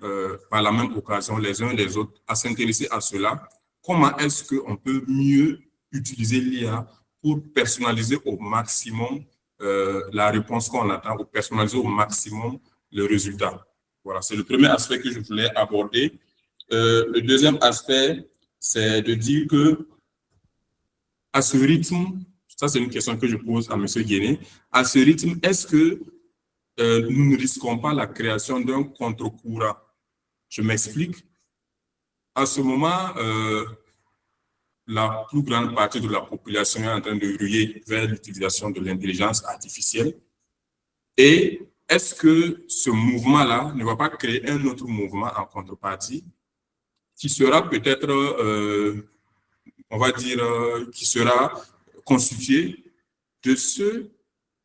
par la même occasion, les uns et les autres à s'intéresser à cela. Comment est-ce qu'on peut mieux utiliser l'IA pour personnaliser au maximum la réponse qu'on attend, ou personnaliser au maximum le résultat. Voilà, c'est le premier aspect que je voulais aborder. Le deuxième aspect, c'est de dire que à ce rythme, ça c'est une question que je pose à M. Guéné, à ce rythme, est-ce que nous ne risquons pas la création d'un contre-courant? Je m'explique. À ce moment, la plus grande partie de la population est en train de ruer vers l'utilisation de l'intelligence artificielle. Et est-ce que ce mouvement-là ne va pas créer un autre mouvement en contrepartie qui sera peut-être, on va dire, qui sera constitué de ceux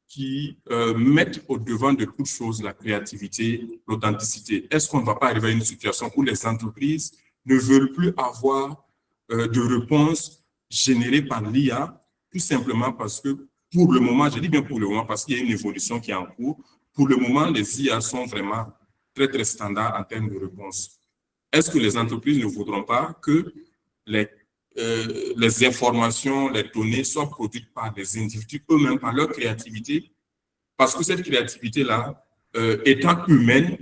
qui mettent au devant de toutes choses la créativité, l'authenticité? Est-ce qu'on ne va pas arriver à une situation où les entreprises ne veulent plus avoir de réponses générées par l'IA, tout simplement parce que pour le moment, je dis bien pour le moment parce qu'il y a une évolution qui est en cours, pour le moment, les IA sont vraiment très, très standards en termes de réponses. Est-ce que les entreprises ne voudront pas que les informations, les données soient produites par des individus eux-mêmes, par leur créativité? Parce que cette créativité-là, étant humaine,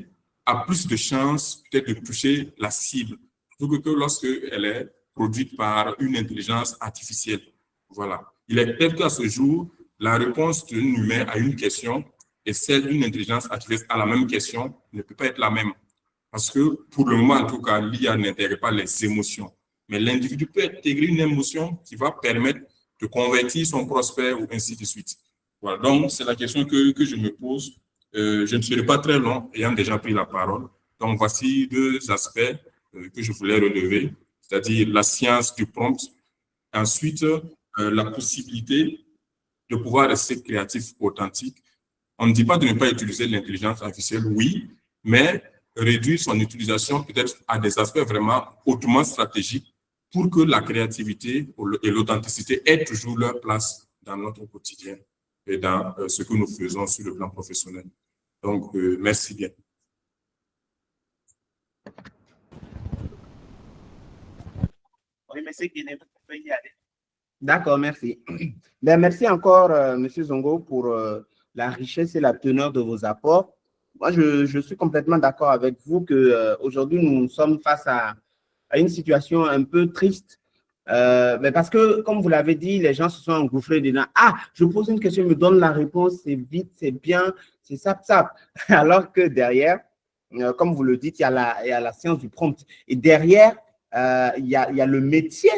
a plus de chances peut-être de toucher la cible, plutôt que lorsqu'elle est produite par une intelligence artificielle. Voilà. Il est peut-être qu'à ce jour, la réponse d'un humain à une question et celle d'une intelligence artificielle à la même question ne peut pas être la même. Parce que pour le moment, en tout cas, l'IA n'intègre pas les émotions. Mais l'individu peut intégrer une émotion qui va permettre de convertir son prospect ou ainsi de suite. Voilà. Donc, c'est la question que je me pose. Je ne serai pas très long, ayant déjà pris la parole. Donc, voici deux aspects que je voulais relever, c'est-à-dire la science du prompt. Ensuite, la possibilité de pouvoir rester créatif, authentique. On ne dit pas de ne pas utiliser l'intelligence artificielle, oui, mais réduire son utilisation peut-être à des aspects vraiment hautement stratégiques pour que la créativité et l'authenticité aient toujours leur place dans notre quotidien et dans ce que nous faisons sur le plan professionnel. Donc, merci bien. Oui, monsieur Guéné, vous pouvez y aller. D'accord, merci. Ben, merci encore, M. Zongo, pour la richesse et la teneur de vos apports. Moi, je suis complètement d'accord avec vous qu'aujourd'hui, nous sommes face à une situation un peu triste. Mais parce que, comme vous l'avez dit, les gens se sont engouffrés dedans. Ah, je pose une question, ils me donnent la réponse, c'est vite, c'est bien, c'est sap. Alors que derrière, comme vous le dites, il y a la science du prompt. Et derrière, il y a le métier.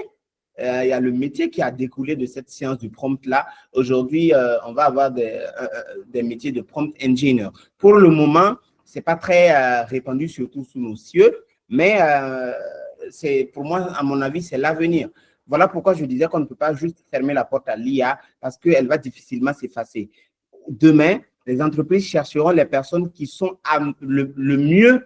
Il y a le métier qui a découlé de cette science du prompt-là. Aujourd'hui, on va avoir des métiers de prompt engineer. Pour le moment, ce n'est pas très répandu, surtout sous nos cieux, mais pour moi, à mon avis, c'est l'avenir. Voilà pourquoi je disais qu'on ne peut pas juste fermer la porte à l'IA parce qu'elle va difficilement s'effacer. Demain, les entreprises chercheront les personnes qui sont le mieux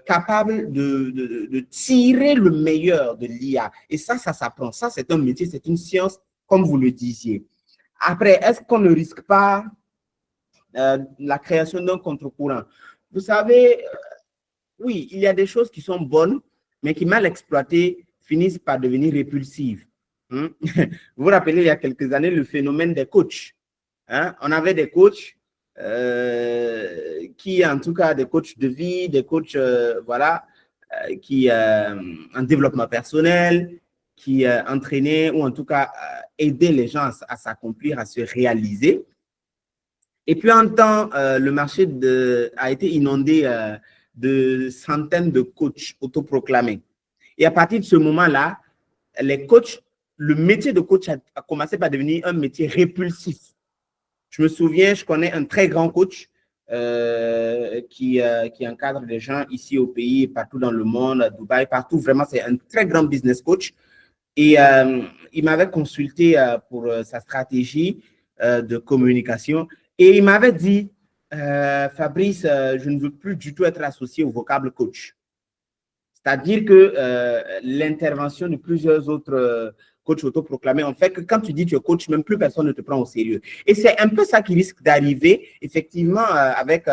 capable de tirer le meilleur de l'IA. Et ça s'apprend. Ça, c'est un métier, c'est une science, comme vous le disiez. Après, est-ce qu'on ne risque pas la création d'un contre-courant? Vous savez, oui, il y a des choses qui sont bonnes, mais qui, mal exploitées, finissent par devenir répulsives. Vous vous rappelez, il y a quelques années, le phénomène des coachs. On avait des coachs qui, en tout cas, des coachs de vie, des coachs, qui, en développement personnel, qui entraînaient ou en tout cas aidaient les gens à s'accomplir, à se réaliser. Et puis, en temps, le marché a été inondé de centaines de coachs autoproclamés. Et à partir de ce moment-là, les coachs, le métier de coach a commencé par devenir un métier répulsif. Je me souviens, je connais un très grand coach qui encadre des gens ici au pays, partout dans le monde, à Dubaï, partout. Vraiment, c'est un très grand business coach. Et il m'avait consulté pour sa stratégie de communication. Et il m'avait dit, Fabrice, je ne veux plus du tout être associé au vocable coach. C'est-à-dire que l'intervention de plusieurs autres coachs autoproclamés en fait que quand tu dis que tu es coach, même plus personne ne te prend au sérieux. Et c'est un peu ça qui risque d'arriver effectivement avec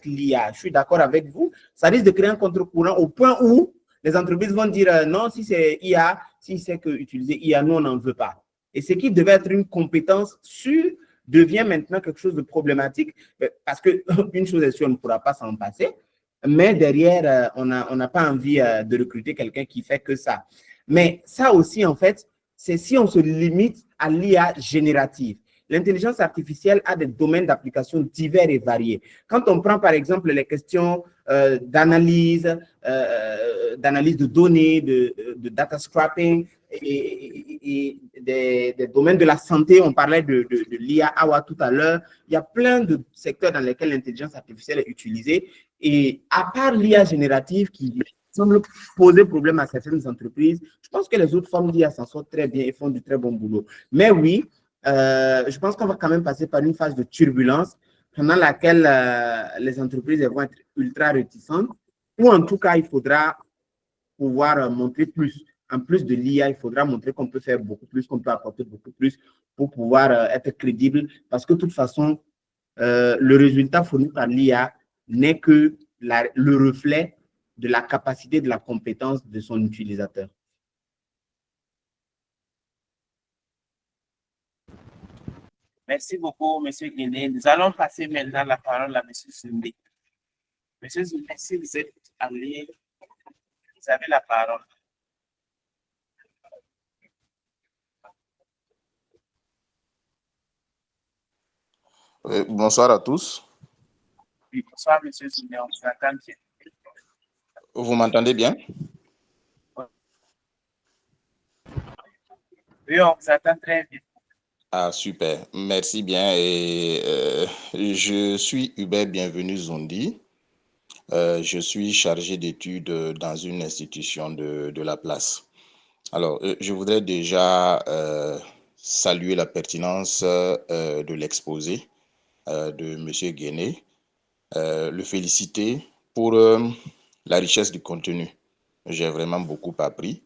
l'IA. Je suis d'accord avec vous. Ça risque de créer un contre-courant au point où les entreprises vont dire non, si c'est IA, si c'est que utiliser IA, nous, on n'en veut pas. Et ce qui devait être une compétence sûre devient maintenant quelque chose de problématique parce qu'une chose est sûre, on ne pourra pas s'en passer. mais derrière, on n'a pas envie de recruter quelqu'un qui fait que ça. Mais ça aussi, en fait, c'est si on se limite à l'IA générative. L'intelligence artificielle a des domaines d'application divers et variés. Quand on prend, par exemple, les questions d'analyse de données, de data scrapping, et des domaines de la santé, on parlait de l'IA AWA tout à l'heure, il y a plein de secteurs dans lesquels l'intelligence artificielle est utilisée. Et à part l'IA générative qui semble poser problème à certaines entreprises, je pense que les autres formes d'IA s'en sortent très bien et font du très bon boulot. Mais oui, je pense qu'on va quand même passer par une phase de turbulence pendant laquelle les entreprises vont être ultra réticentes, ou en tout cas, il faudra pouvoir montrer plus. En plus de l'IA, il faudra montrer qu'on peut faire beaucoup plus, qu'on peut apporter beaucoup plus pour pouvoir être crédible, parce que de toute façon, le résultat fourni par l'IA n'est que le reflet de la capacité, de la compétence de son utilisateur. Merci beaucoup, M. Guéné. Nous allons passer maintenant la parole à M. Zundé. M. Zundé, si vous êtes en ligne, vous avez la parole. Bonsoir à tous. Oui, bonsoir, M. Zundé, on vous entend bien. Vous m'entendez bien? Oui, on vous entend très bien. Ah, super. Merci bien. Et je suis Hubert Bienvenu Zondi. Je suis chargé d'études dans une institution de la place. Alors, je voudrais déjà saluer la pertinence de l'exposé de M. Guéné, le féliciter pour la richesse du contenu. J'ai vraiment beaucoup appris.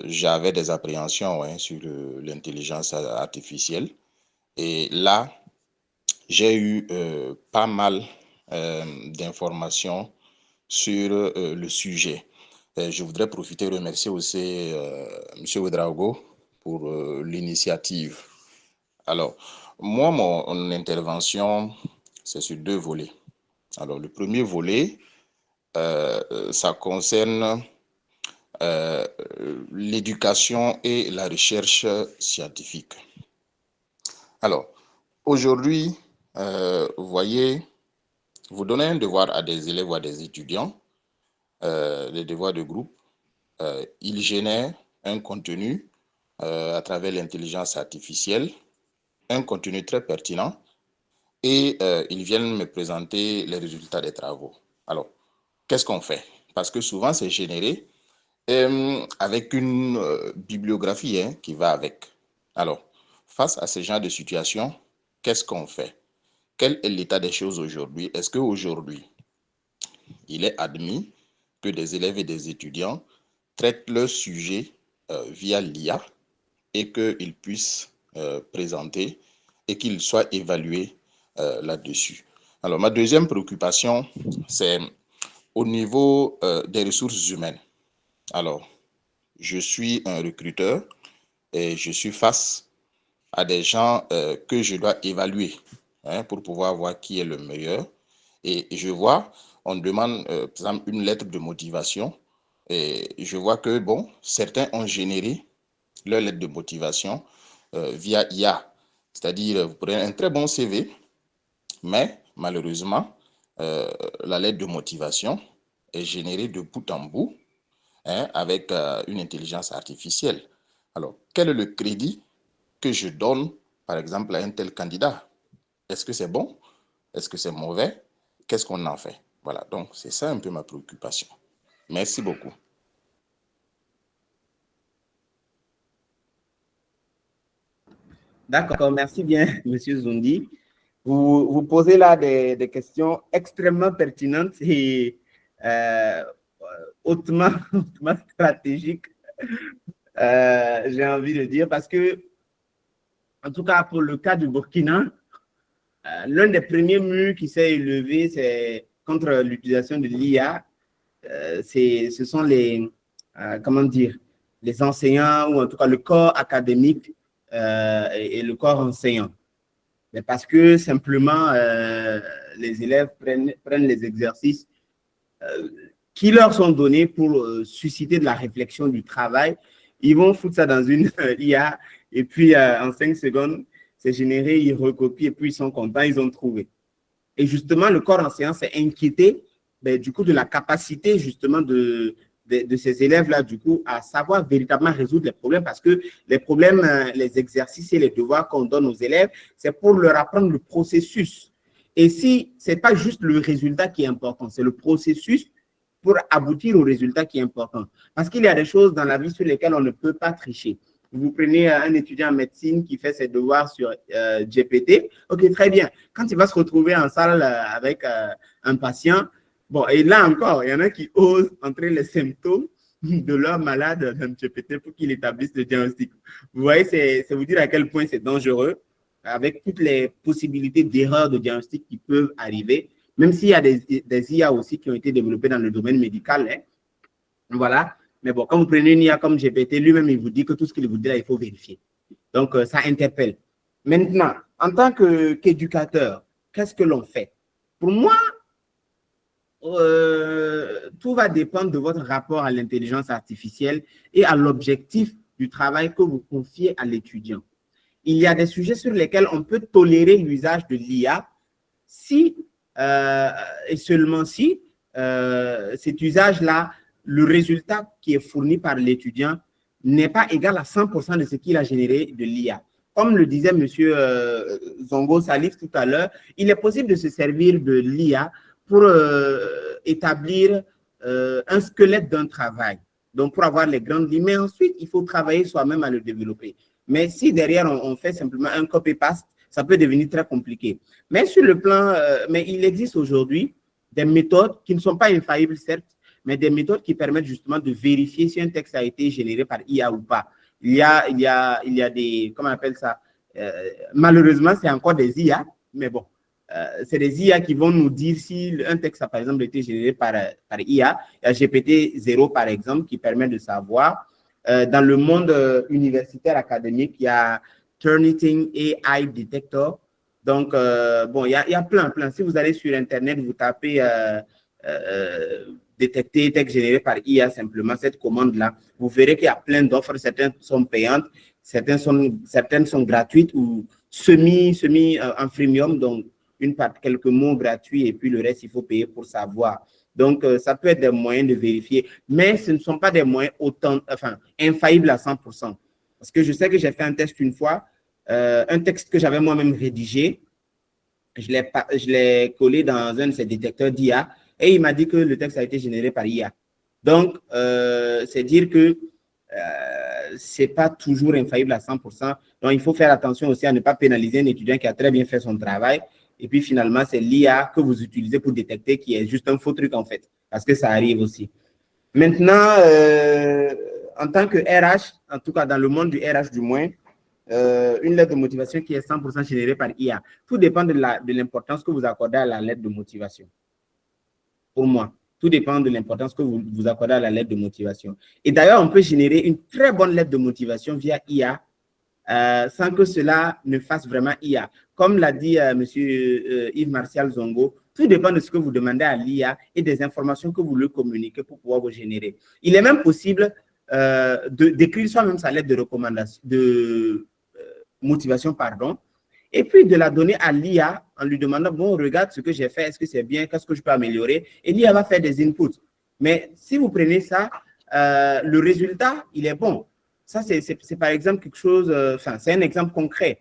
J'avais des appréhensions sur l'intelligence artificielle. Et là, j'ai eu pas mal d'informations sur le sujet. Je voudrais profiter et remercier aussi M. Ouedraogo pour l'initiative. Alors, moi, mon intervention, c'est sur deux volets. Alors, le premier volet, ça concerne l'éducation et la recherche scientifique. Alors, aujourd'hui, vous voyez, vous donnez un devoir à des élèves ou à des étudiants, les devoirs de groupe, ils génèrent un contenu à travers l'intelligence artificielle, un contenu très pertinent, et ils viennent me présenter les résultats des travaux. Alors, qu'est-ce qu'on fait? Parce que souvent, c'est généré avec une bibliographie qui va avec. Alors, face à ce genre de situation, qu'est-ce qu'on fait? Quel est l'état des choses aujourd'hui? Est-ce qu'aujourd'hui, il est admis que des élèves et des étudiants traitent leur sujet via l'IA et qu'ils puissent présenter et qu'ils soient évalués là-dessus? Alors, ma deuxième préoccupation, c'est au niveau des ressources humaines. Alors, je suis un recruteur et je suis face à des gens que je dois évaluer pour pouvoir voir qui est le meilleur. Et je vois, on demande par exemple une lettre de motivation et je vois que, bon, certains ont généré leur lettre de motivation via IA. C'est-à-dire, vous prenez un très bon CV, mais malheureusement, la lettre de motivation est générée de bout en bout avec une intelligence artificielle. Alors, quel est le crédit que je donne, par exemple, à un tel candidat? Est-ce que c'est bon? Est-ce que c'est mauvais? Qu'est-ce qu'on en fait? Voilà, donc c'est ça un peu ma préoccupation. Merci beaucoup. D'accord, merci bien, M. Zondi. Vous posez là des questions extrêmement pertinentes et hautement stratégiques, j'ai envie de dire, parce que, en tout cas, pour le cas du Burkina, l'un des premiers murs qui s'est élevé, c'est contre l'utilisation de l'IA. Ce sont comment dire, les enseignants, ou en tout cas le corps académique et le corps enseignant. Mais parce que simplement, les élèves prennent les exercices qui leur sont donnés pour susciter de la réflexion, du travail. Ils vont foutre ça dans une IA et puis en 5 secondes, c'est généré, ils recopient et puis ils sont contents, ils ont trouvé. Et justement, le corps enseignant s'est inquiété du coup de la capacité justement de ces élèves-là, du coup, à savoir véritablement résoudre les problèmes parce que les problèmes, les exercices et les devoirs qu'on donne aux élèves, c'est pour leur apprendre le processus. Et si ce n'est pas juste le résultat qui est important, c'est le processus pour aboutir au résultat qui est important. Parce qu'il y a des choses dans la vie sur lesquelles on ne peut pas tricher. Vous prenez un étudiant en médecine qui fait ses devoirs sur GPT. OK, très bien. Quand il va se retrouver en salle avec un patient, bon, et là encore, il y en a qui osent entrer les symptômes de leur malade dans GPT pour qu'il établisse le diagnostic. Vous voyez, c'est vous dire à quel point c'est dangereux, avec toutes les possibilités d'erreurs de diagnostic qui peuvent arriver, même s'il y a des IA aussi qui ont été développées dans le domaine médical. Hein. Voilà. Mais bon, quand vous prenez une IA comme GPT, lui-même, il vous dit que tout ce qu'il vous dit là, il faut vérifier. Donc, ça interpelle. Maintenant, en tant qu'éducateur, qu'est-ce que l'on fait? Pour moi, tout va dépendre de votre rapport à l'intelligence artificielle et à l'objectif du travail que vous confiez à l'étudiant. Il y a des sujets sur lesquels on peut tolérer l'usage de l'IA si et seulement si cet usage-là, le résultat qui est fourni par l'étudiant n'est pas égal à 100% de ce qu'il a généré de l'IA. Comme le disait M. Zongo Salif tout à l'heure, il est possible de se servir de l'IA pour établir un squelette d'un travail. Donc, pour avoir les grandes lignes, mais ensuite, il faut travailler soi-même à le développer. Mais si derrière, on fait simplement un copy-paste, ça peut devenir très compliqué. Mais sur le plan, mais il existe aujourd'hui des méthodes qui ne sont pas infaillibles, certes, mais des méthodes qui permettent justement de vérifier si un texte a été généré par IA ou pas. Il y a des, comment on appelle ça, malheureusement, c'est encore des IA, mais bon, c'est des IA qui vont nous dire si un texte a, par exemple, été généré par IA. Il y a GPT-0, par exemple, qui permet de savoir. Dans le monde universitaire académique, il y a Turnitin AI Detector. Donc, bon, il y a plein. Si vous allez sur Internet, vous tapez détecter texte généré par IA, simplement cette commande-là, vous verrez qu'il y a plein d'offres. Certaines sont payantes, certaines sont gratuites ou semi en freemium, donc quelques mots gratuits et puis le reste, il faut payer pour savoir. Donc, ça peut être des moyens de vérifier, mais ce ne sont pas des moyens infaillibles à 100%. Parce que je sais que j'ai fait un test une fois, un texte que j'avais moi-même rédigé, je l'ai collé dans un de ces détecteurs d'IA et il m'a dit que le texte a été généré par IA. Donc, c'est dire que ce n'est pas toujours infaillible à 100%. Donc, il faut faire attention aussi à ne pas pénaliser un étudiant qui a très bien fait son travail. Et puis, finalement, c'est l'IA que vous utilisez pour détecter qui est juste un faux truc, en fait, parce que ça arrive aussi. Maintenant, en tant que RH, en tout cas dans le monde du RH du moins, une lettre de motivation qui est 100% générée par IA. Tout dépend de l'importance que vous accordez à la lettre de motivation. Pour moi, tout dépend de l'importance que vous accordez à la lettre de motivation. Et d'ailleurs, on peut générer une très bonne lettre de motivation via IA sans que cela ne fasse vraiment IA. Comme l'a dit M. Yves Martial Zongo, tout dépend de ce que vous demandez à l'IA et des informations que vous lui communiquez pour pouvoir vous générer. Il est même possible d'écrire soi-même sa lettre de recommandation, de motivation, pardon, et puis de la donner à l'IA en lui demandant, bon, regarde ce que j'ai fait, est-ce que c'est bien, qu'est-ce que je peux améliorer? Et l'IA va faire des inputs. Mais si vous prenez ça, le résultat, il est bon. Ça, c'est par exemple quelque chose, c'est un exemple concret.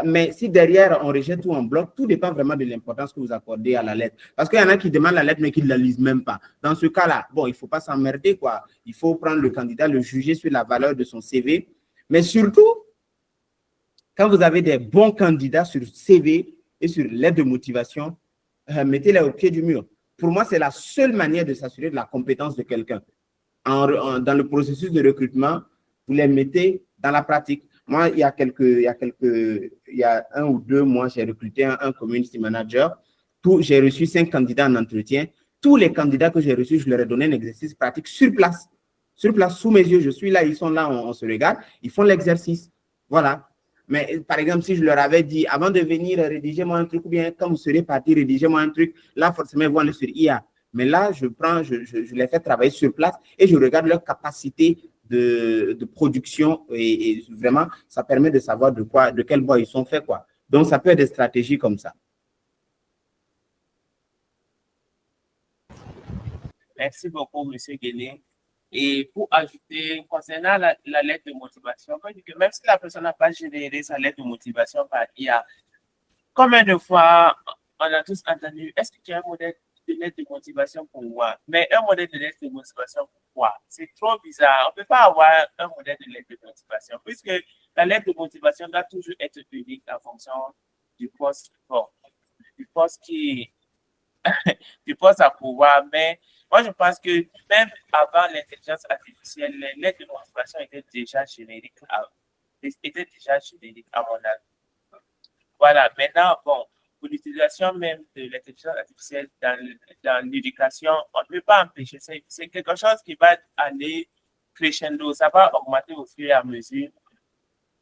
Mais si derrière, on rejette tout en bloc, tout dépend vraiment de l'importance que vous accordez à la lettre. Parce qu'il y en a qui demandent la lettre, mais qui ne la lisent même pas. Dans ce cas-là, bon, il ne faut pas s'emmerder, quoi. Il faut prendre le candidat, le juger sur la valeur de son CV. Mais surtout, quand vous avez des bons candidats sur CV et sur lettre de motivation, mettez-les au pied du mur. Pour moi, c'est la seule manière de s'assurer de la compétence de quelqu'un. Dans le processus de recrutement, vous les mettez dans la pratique. Moi, il y a 1 ou 2 mois, j'ai recruté un community manager. J'ai reçu 5 candidats en entretien. Tous les candidats que j'ai reçus, je leur ai donné un exercice pratique sur place. Sur place, sous mes yeux, je suis là, ils sont là, on se regarde. Ils font l'exercice. Voilà. Mais par exemple, si je leur avais dit, avant de venir, rédigez-moi un truc, ou bien quand vous serez parti, rédigez-moi un truc, là, forcément, ils vont aller sur IA. Mais là, je les fais travailler sur place et je regarde leur capacité de production et vraiment, ça permet de savoir de quel bois ils sont faits, quoi. Donc, ça peut être des stratégies comme ça. Merci beaucoup, M. Guéné. Et pour ajouter, concernant la lettre de motivation, on peut dire que même si la personne n'a pas généré sa lettre de motivation par IA, combien de fois on a tous entendu, est-ce que tu as un modèle de lettre de motivation pour moi? Mais un modèle de lettre de motivation pour quoi? C'est trop bizarre. On ne peut pas avoir un modèle de lettre de motivation puisque la lettre de motivation doit toujours être unique en fonction du poste, du poste qui du poste à pouvoir. Mais moi, je pense que même avant l'intelligence artificielle, les lettres de motivation étaient déjà génériques à mon avis. Voilà, maintenant, bon, pour l'utilisation même de l'intelligence artificielle dans l'éducation, on ne peut pas empêcher ça. C'est quelque chose qui va aller crescendo, ça va augmenter au fur et à mesure.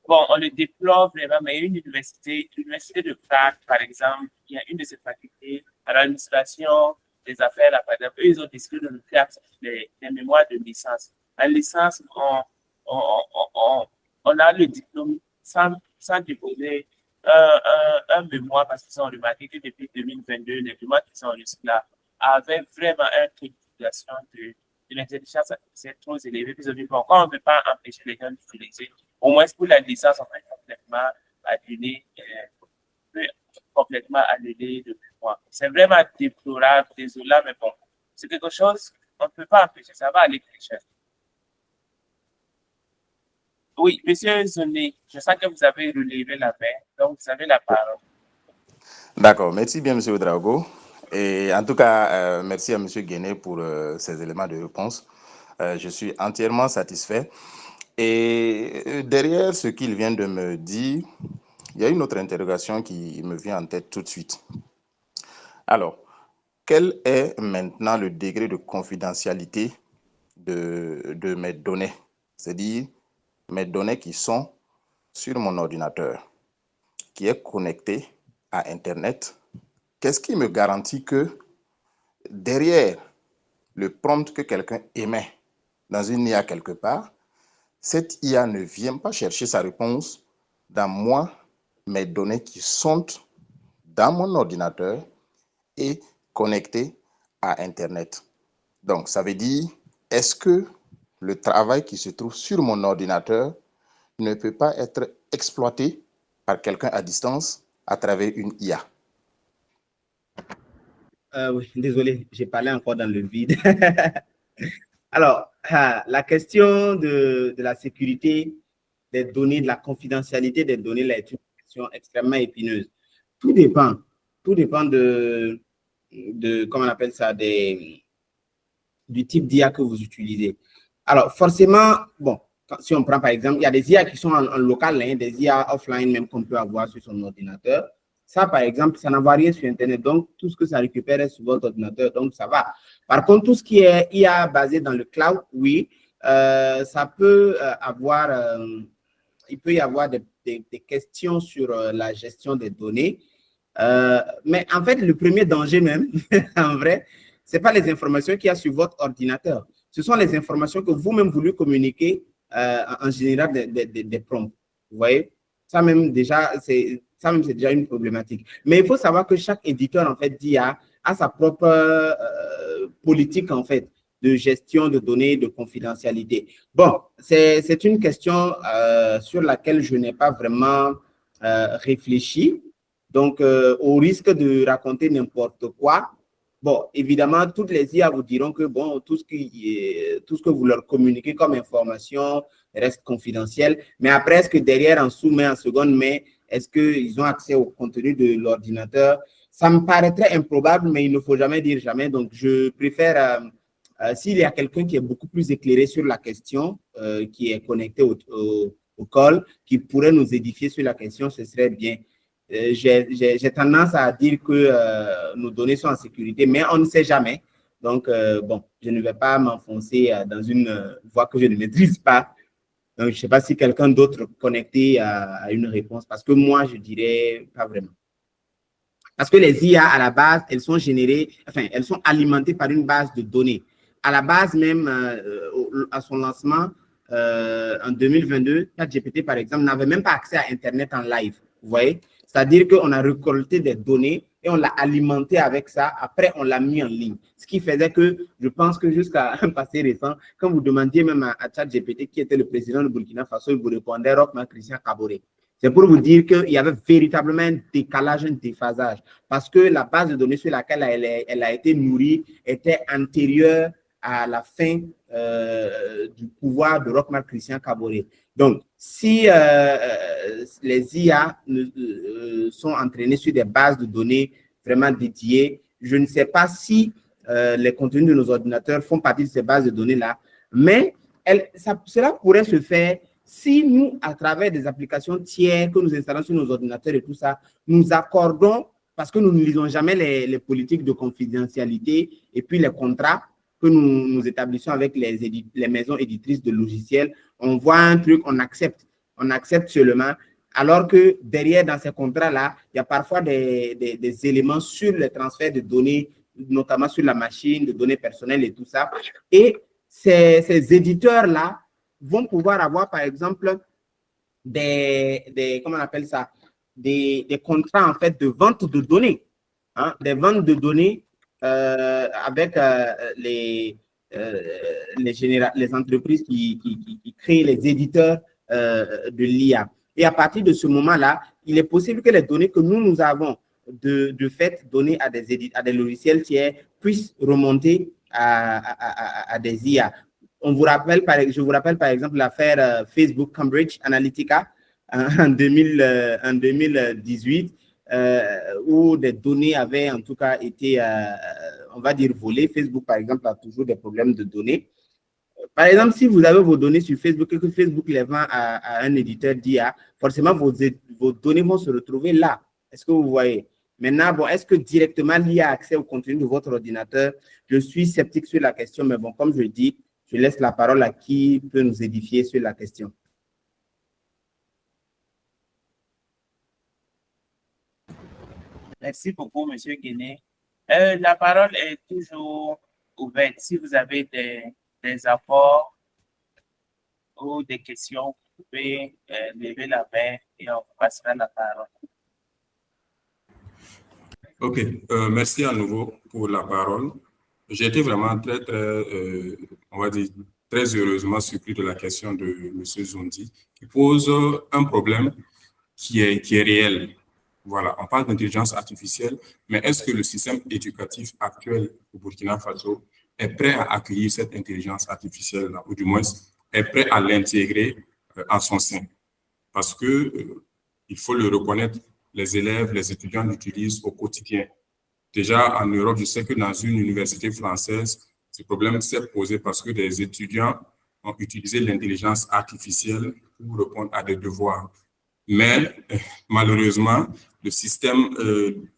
Bon, on le déplore vraiment, mais l'université de Prague, par exemple, il y a une de ces facultés à l'administration des affaires, là, par exemple, eux, ils ont décidé de nous faire les mémoires de licence. En licence, on a le diplôme sans déposer un mémoire parce qu'ils ont remarqué que depuis 2022, les mémoires qui sont reçus là avaient vraiment un taux d'utilisation de l'intelligence artificielle trop élevé. Puis ils ont dit, bon, quand on ne peut pas empêcher les gens d'utiliser, au moins pour la licence, on peut complètement annuler le mémoire. C'est vraiment déplorable, désolant, mais bon, c'est quelque chose qu'on ne peut pas empêcher, ça va aller très cher. Oui, monsieur Zoné, je sens que vous avez relevé la main, donc vous avez la parole. D'accord, merci bien, monsieur Ouedraogo. Et en tout cas, merci à monsieur Guéné pour ces éléments de réponse. Je suis entièrement satisfait. Et derrière ce qu'il vient de me dire, il y a une autre interrogation qui me vient en tête tout de suite. Alors, quel est maintenant le degré de confidentialité de mes données? C'est-à-dire mes données qui sont sur mon ordinateur, qui est connecté à Internet. Qu'est-ce qui me garantit que derrière le prompt que quelqu'un émet dans une IA quelque part, cette IA ne vient pas chercher sa réponse dans moi, mes données qui sont dans mon ordinateur et connectées à Internet. Donc, ça veut dire, est-ce que le travail qui se trouve sur mon ordinateur ne peut pas être exploité par quelqu'un à distance à travers une IA? Oui, désolé, j'ai parlé encore dans le vide. Alors, la question de la sécurité des données, de la confidentialité des données, là, est une question extrêmement épineuse. Tout dépend de comment on appelle ça, du type d'IA que vous utilisez. Alors, forcément, bon, si on prend par exemple, il y a des IA qui sont en local, hein, des IA offline même qu'on peut avoir sur son ordinateur. Ça, par exemple, ça n'envoie rien sur Internet. Donc, tout ce que ça récupère est sur votre ordinateur. Donc, ça va. Par contre, tout ce qui est IA basé dans le cloud, oui, ça peut avoir, il peut y avoir des questions sur la gestion des données. Mais en fait, le premier danger même, en vrai, ce n'est pas les informations qu'il y a sur votre ordinateur. Ce sont les informations que vous-même voulez communiquer en général des prompts. Vous voyez? Ça même déjà, c'est déjà une problématique. Mais il faut savoir que chaque éditeur, en fait, d'IA a sa propre politique, en fait, de gestion de données, de confidentialité. Bon, c'est une question sur laquelle je n'ai pas vraiment réfléchi. Donc, au risque de raconter n'importe quoi, bon, évidemment, toutes les IA vous diront que bon, tout ce que vous leur communiquez comme information reste confidentiel. Mais après, est-ce que derrière, en sous-main, en seconde main, est-ce qu'ils ont accès au contenu de l'ordinateur? Ça me paraîtrait improbable, mais il ne faut jamais dire jamais. Donc, je préfère, s'il y a quelqu'un qui est beaucoup plus éclairé sur la question, qui est connecté au call, qui pourrait nous édifier sur la question, ce serait bien. J'ai tendance à dire que nos données sont en sécurité, mais on ne sait jamais. Donc, bon, je ne vais pas m'enfoncer dans une voie que je ne maîtrise pas. Donc, je ne sais pas si quelqu'un d'autre connecté a une réponse, parce que moi, je dirais pas vraiment. Parce que les IA, à la base, elles sont générées, enfin, elles sont alimentées par une base de données. À la base même, à son lancement, en 2022, ChatGPT, par exemple, n'avait même pas accès à Internet en live. Vous voyez? C'est-à-dire qu'on a récolté des données et on l'a alimenté avec ça. Après, on l'a mis en ligne. Ce qui faisait que, je pense que jusqu'à un passé récent, quand vous demandiez même à ChatGPT qui était le président de Burkina Faso, il vous répondait Roch-Marc Christian Kaboré. C'est pour vous dire qu'il y avait véritablement un décalage, un déphasage, parce que la base de données sur laquelle elle a été nourrie était antérieure à la fin du pouvoir de Roch-Marc Christian Kaboré. Donc, si les IA sont entraînés sur des bases de données vraiment dédiées, je ne sais pas si les contenus de nos ordinateurs font partie de ces bases de données-là, mais cela pourrait se faire si nous, à travers des applications tiers que nous installons sur nos ordinateurs et tout ça, nous accordons, parce que nous ne lisons jamais les politiques de confidentialité et puis les contrats que nous établissons avec les maisons éditrices de logiciels, on voit un truc, on accepte seulement, alors que derrière, dans ces contrats-là, il y a parfois des éléments sur le transfert de données, notamment sur la machine, de données personnelles et tout ça. Et ces éditeurs-là vont pouvoir avoir, par exemple, comment on appelle ça, des contrats, en fait, de vente de données, hein, des ventes de données avec les entreprises qui créent les éditeurs de l'IA. Et à partir de ce moment-là, il est possible que les données que nous avons de fait données à des logiciels tiers puissent remonter à des IA. Je vous rappelle par exemple l'affaire Facebook Cambridge Analytica en 2018, où des données avaient en tout cas été, on va dire, volées. Facebook, par exemple, a toujours des problèmes de données. Par exemple, si vous avez vos données sur Facebook et que Facebook les vend à un éditeur d'IA, forcément, vos données vont se retrouver là. Est-ce que vous voyez? Maintenant, bon, est-ce que directement l'IA a accès au contenu de votre ordinateur? Je suis sceptique sur la question, mais bon, comme je dis, je laisse la parole à qui peut nous édifier sur la question. Merci beaucoup, M. Guéné. La parole est toujours ouverte. Si vous avez des apports ou des questions, vous pouvez lever la main et on passera la parole. OK. Merci à nouveau pour la parole. J'ai été vraiment on va dire, très heureusement surpris de la question de M. Zondi, qui pose un problème qui est réel. Voilà, on parle d'intelligence artificielle, mais est-ce que le système éducatif actuel au Burkina Faso est prêt à accueillir cette intelligence artificielle-là, ou du moins est prêt à l'intégrer en son sein? Parce que, il faut le reconnaître, les élèves, les étudiants l'utilisent au quotidien. Déjà, en Europe, je sais que dans une université française, ce problème s'est posé parce que des étudiants ont utilisé l'intelligence artificielle pour répondre à des devoirs. Mais malheureusement, le système,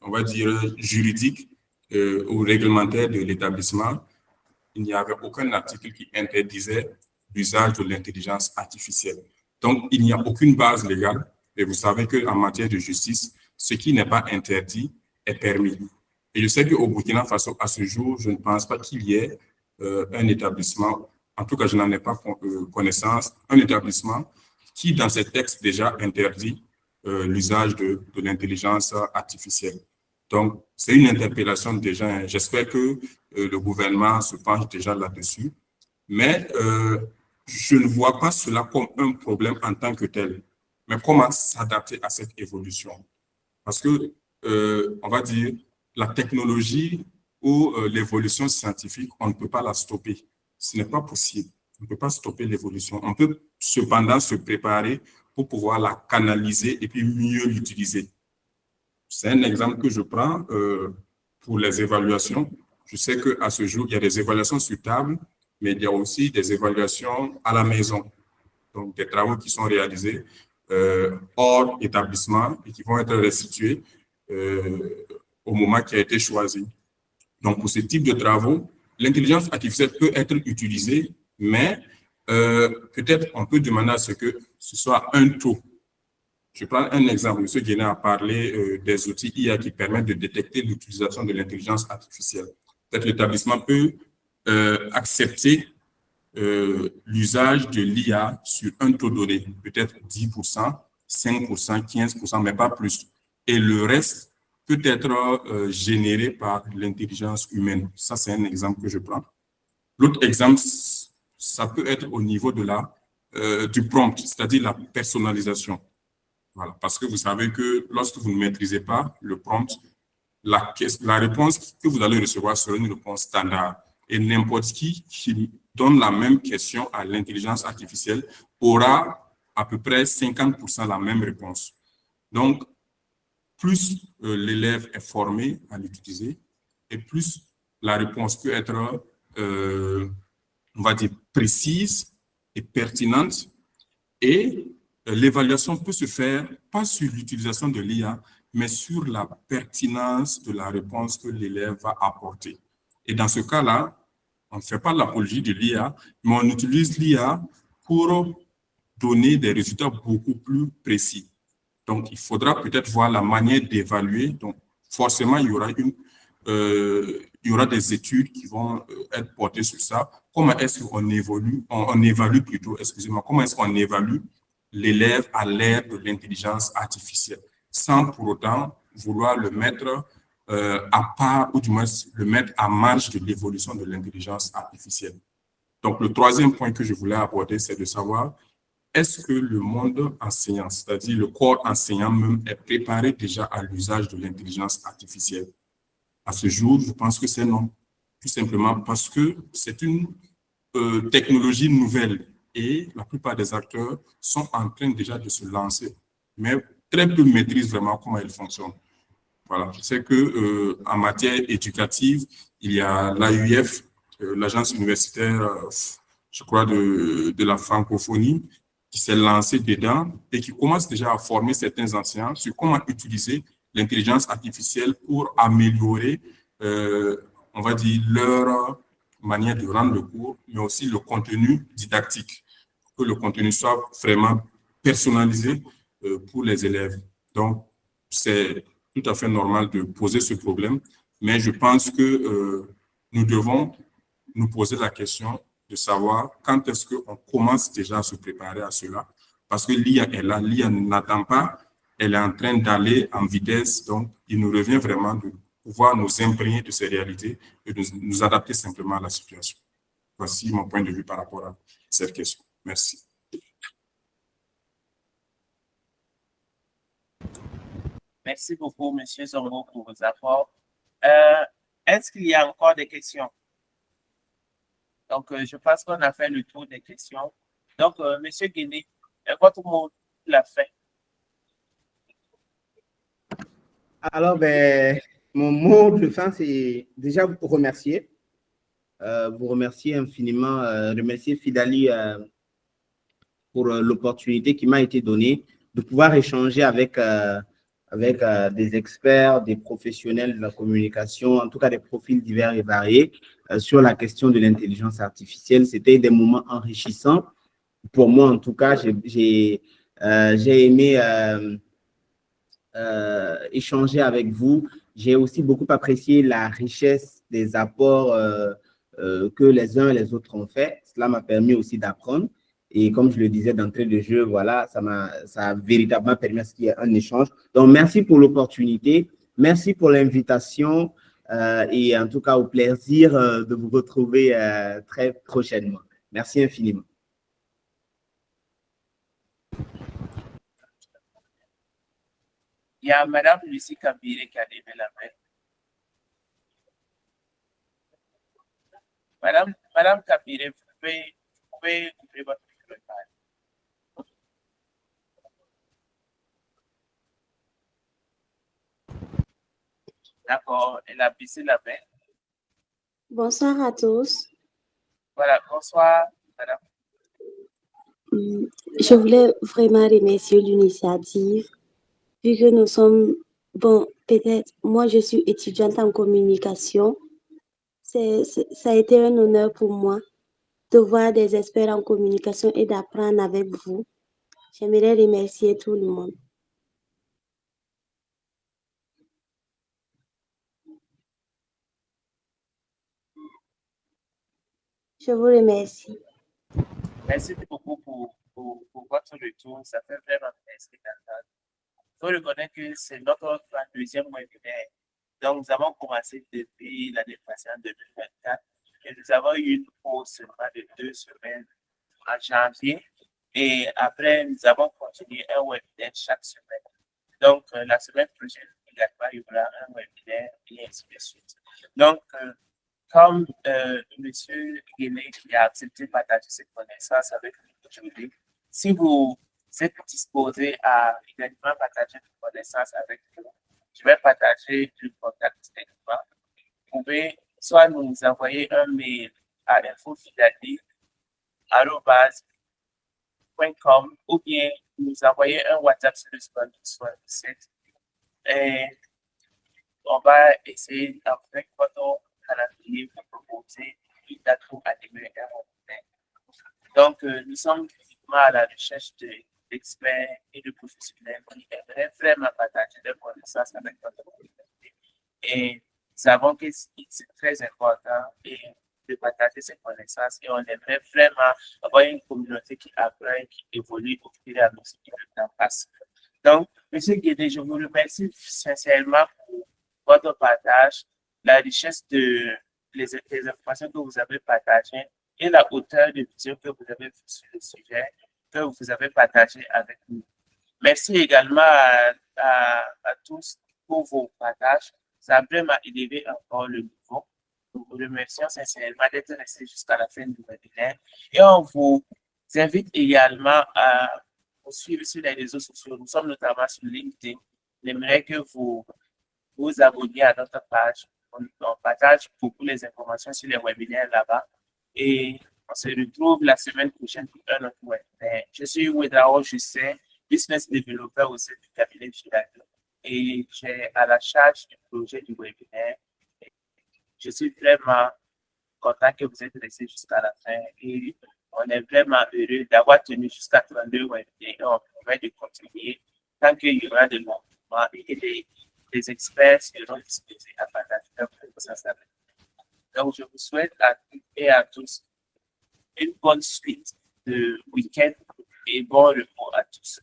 on va dire, juridique ou réglementaire de l'établissement, il n'y avait aucun article qui interdisait l'usage de l'intelligence artificielle. Donc, il n'y a aucune base légale. Et vous savez qu'en matière de justice, ce qui n'est pas interdit est permis. Et je sais qu'au Burkina Faso, à ce jour, je ne pense pas qu'il y ait un établissement, en tout cas, je n'en ai pas connaissance, un établissement qui, dans ces textes, déjà interdit l'usage de l'intelligence artificielle. Donc, c'est une interpellation déjà. J'espère que le gouvernement se penche déjà là-dessus. Mais je ne vois pas cela comme un problème en tant que tel. Mais comment s'adapter à cette évolution? Parce que, on va dire, la technologie ou l'évolution scientifique, on ne peut pas la stopper. Ce n'est pas possible. On ne peut pas stopper l'évolution. On peut cependant se préparer pour pouvoir la canaliser et puis mieux l'utiliser. C'est un exemple que je prends pour les évaluations. Je sais qu'à ce jour, il y a des évaluations sur table, mais il y a aussi des évaluations à la maison. Donc, des travaux qui sont réalisés hors établissement et qui vont être restitués au moment qui a été choisi. Donc, pour ce type de travaux, l'intelligence artificielle peut être utilisée, mais peut-être on peut demander à ce que ce soit un taux. Je prends un exemple. M. Guéné a parlé des outils IA qui permettent de détecter l'utilisation de l'intelligence artificielle. Peut-être l'établissement peut accepter l'usage de l'IA sur un taux donné, peut-être 10%, 5%, 15%, mais pas plus. Et le reste peut être généré par l'intelligence humaine. Ça, c'est un exemple que je prends. L'autre exemple, ça peut être au niveau de du prompt, c'est-à-dire la personnalisation. Voilà, parce que vous savez que lorsque vous ne maîtrisez pas le prompt, la réponse que vous allez recevoir sera une réponse standard. Et n'importe qui donne la même question à l'intelligence artificielle aura à peu près 50% la même réponse. Donc, plus l'élève est formé à l'utiliser, et plus la réponse peut être, on va dire, précise et pertinente, et l'évaluation peut se faire pas sur l'utilisation de l'IA, mais sur la pertinence de la réponse que l'élève va apporter. Et dans ce cas-là, on ne fait pas l'apologie de l'IA, mais on utilise l'IA pour donner des résultats beaucoup plus précis. Donc, il faudra peut-être voir la manière d'évaluer. Donc, forcément, il y aura des études qui vont être portées sur ça. Comment est-ce qu'on évalue plutôt, excusez-moi, comment est-ce qu'on évalue l'élève à l'ère de l'intelligence artificielle, sans pour autant vouloir le mettre à part, ou du moins le mettre à marge de l'évolution de l'intelligence artificielle. Donc, le troisième point que je voulais aborder, c'est de savoir, est-ce que le monde enseignant, c'est-à-dire le corps enseignant même, est préparé déjà à l'usage de l'intelligence artificielle? À ce jour, je pense que c'est non. Tout simplement parce que c'est une technologie nouvelle et la plupart des acteurs sont en train déjà de se lancer, mais très peu maîtrisent vraiment comment elle fonctionne. Voilà, je sais que en matière éducative, il y a l'AUF, l'agence universitaire, je crois, de la francophonie, qui s'est lancée dedans et qui commence déjà à former certains enseignants sur comment utiliser l'intelligence artificielle pour améliorer, on va dire, leur manière de rendre le cours, mais aussi le contenu didactique, pour que le contenu soit vraiment personnalisé pour les élèves. Donc, c'est tout à fait normal de poser ce problème, mais je pense que nous devons nous poser la question de savoir quand est-ce qu'on commence déjà à se préparer à cela, parce que l'IA est là, l'IA n'attend pas, elle est en train d'aller en vitesse, donc il nous revient vraiment de pouvoir nous imprégner de ces réalités et de nous adapter simplement à la situation. Voici mon point de vue par rapport à cette question. Merci. Merci beaucoup, M. Zongo, pour vos apports. Est-ce qu'il y a encore des questions? Donc, je pense qu'on a fait le tour des questions. Donc, M. Guéné, votre mot l'a fait. Alors, ben, mon mot de fin, c'est déjà vous remercier. Vous remercier infiniment, remercier Fidali pour l'opportunité qui m'a été donnée de pouvoir échanger avec des experts, des professionnels de la communication, en tout cas des profils divers et variés sur la question de l'intelligence artificielle. C'était des moments enrichissants. Pour moi, en tout cas, j'ai aimé échanger avec vous. J'ai aussi beaucoup apprécié la richesse des apports que les uns et les autres ont fait. Cela m'a permis aussi d'apprendre. Et comme je le disais d'entrée de jeu, voilà, ça a véritablement permis à ce qu'il y ait un échange. Donc, merci pour l'opportunité. Merci pour l'invitation et en tout cas au plaisir de vous retrouver très prochainement. Merci infiniment. Il y a Mme Lucie Kabiré qui a levé la main. Madame Kabiré, vous pouvez couper votre micro. D'accord, elle a baissé la main. Bonsoir à tous. Voilà, bonsoir, madame. Je voulais vraiment remercier l'initiative, vu que nous sommes, bon, peut-être, moi je suis étudiante en communication. Ça a été un honneur pour moi de voir des experts en communication et d'apprendre avec vous. J'aimerais remercier tout le monde. Je vous remercie. Merci beaucoup pour votre retour. Ça fait vraiment plaisir d'entendre. Il faut reconnaître que c'est notre deuxième webinaire. Donc, nous avons commencé depuis l'année passée en 2024 et nous avons eu une pause seulement de 2 semaines en janvier. Et après, nous avons continué un webinaire chaque semaine. Donc, la semaine prochaine, également, il y aura un webinaire et ainsi de suite. Donc, comme M. Guéné qui a accepté de partager ses connaissances avec nous aujourd'hui, si vous êtes disposé à également partager vos connaissances avec nous, je vais partager le contact également. Vous pouvez soit nous envoyer un mail à info-fidali@com ou bien nous envoyer un WhatsApp sur le 77. Et on va essayer avec votre calendrier pour proposer une date pour animer un webinaire. Donc, nous sommes uniquement à la recherche d'experts et de professionnels qui aimeraient vraiment partager leurs connaissances avec notre communauté. Et nous savons que c'est très important de partager ces connaissances et on aimerait vraiment avoir une communauté qui apprend et qui évolue au fur et à mesure que le temps passe. Donc, M. Guédé, je vous remercie sincèrement pour votre partage, la richesse des informations que vous avez partagées et la hauteur de vision que vous avez vue sur le sujet que vous avez partagé avec nous. Merci également à tous pour vos partages. Ça a vraiment élevé encore le niveau. Nous vous remercions sincèrement d'être restés jusqu'à la fin du webinaire. Et on vous invite également à nous suivre sur les réseaux sociaux. Nous sommes notamment sur LinkedIn. J'aimerais que vous vous abonniez à notre page. On partage beaucoup les informations sur les webinaires là-bas. Et on se retrouve la semaine prochaine pour un autre webinaire. Je suis Ouedrao Justin, business developer au sein du cabinet Filato. Et j'ai à la charge du projet du webinaire. Je suis vraiment content que vous êtes restés jusqu'à la fin. Et on est vraiment heureux d'avoir tenu jusqu'à 32 webinaires. Et on promet de continuer tant qu'il y aura des mouvements et des experts seront disposés à partager leurs connaissances avec nous. Donc, je vous souhaite à toutes et à tous une bonne suite de week-end et bon repos à tous.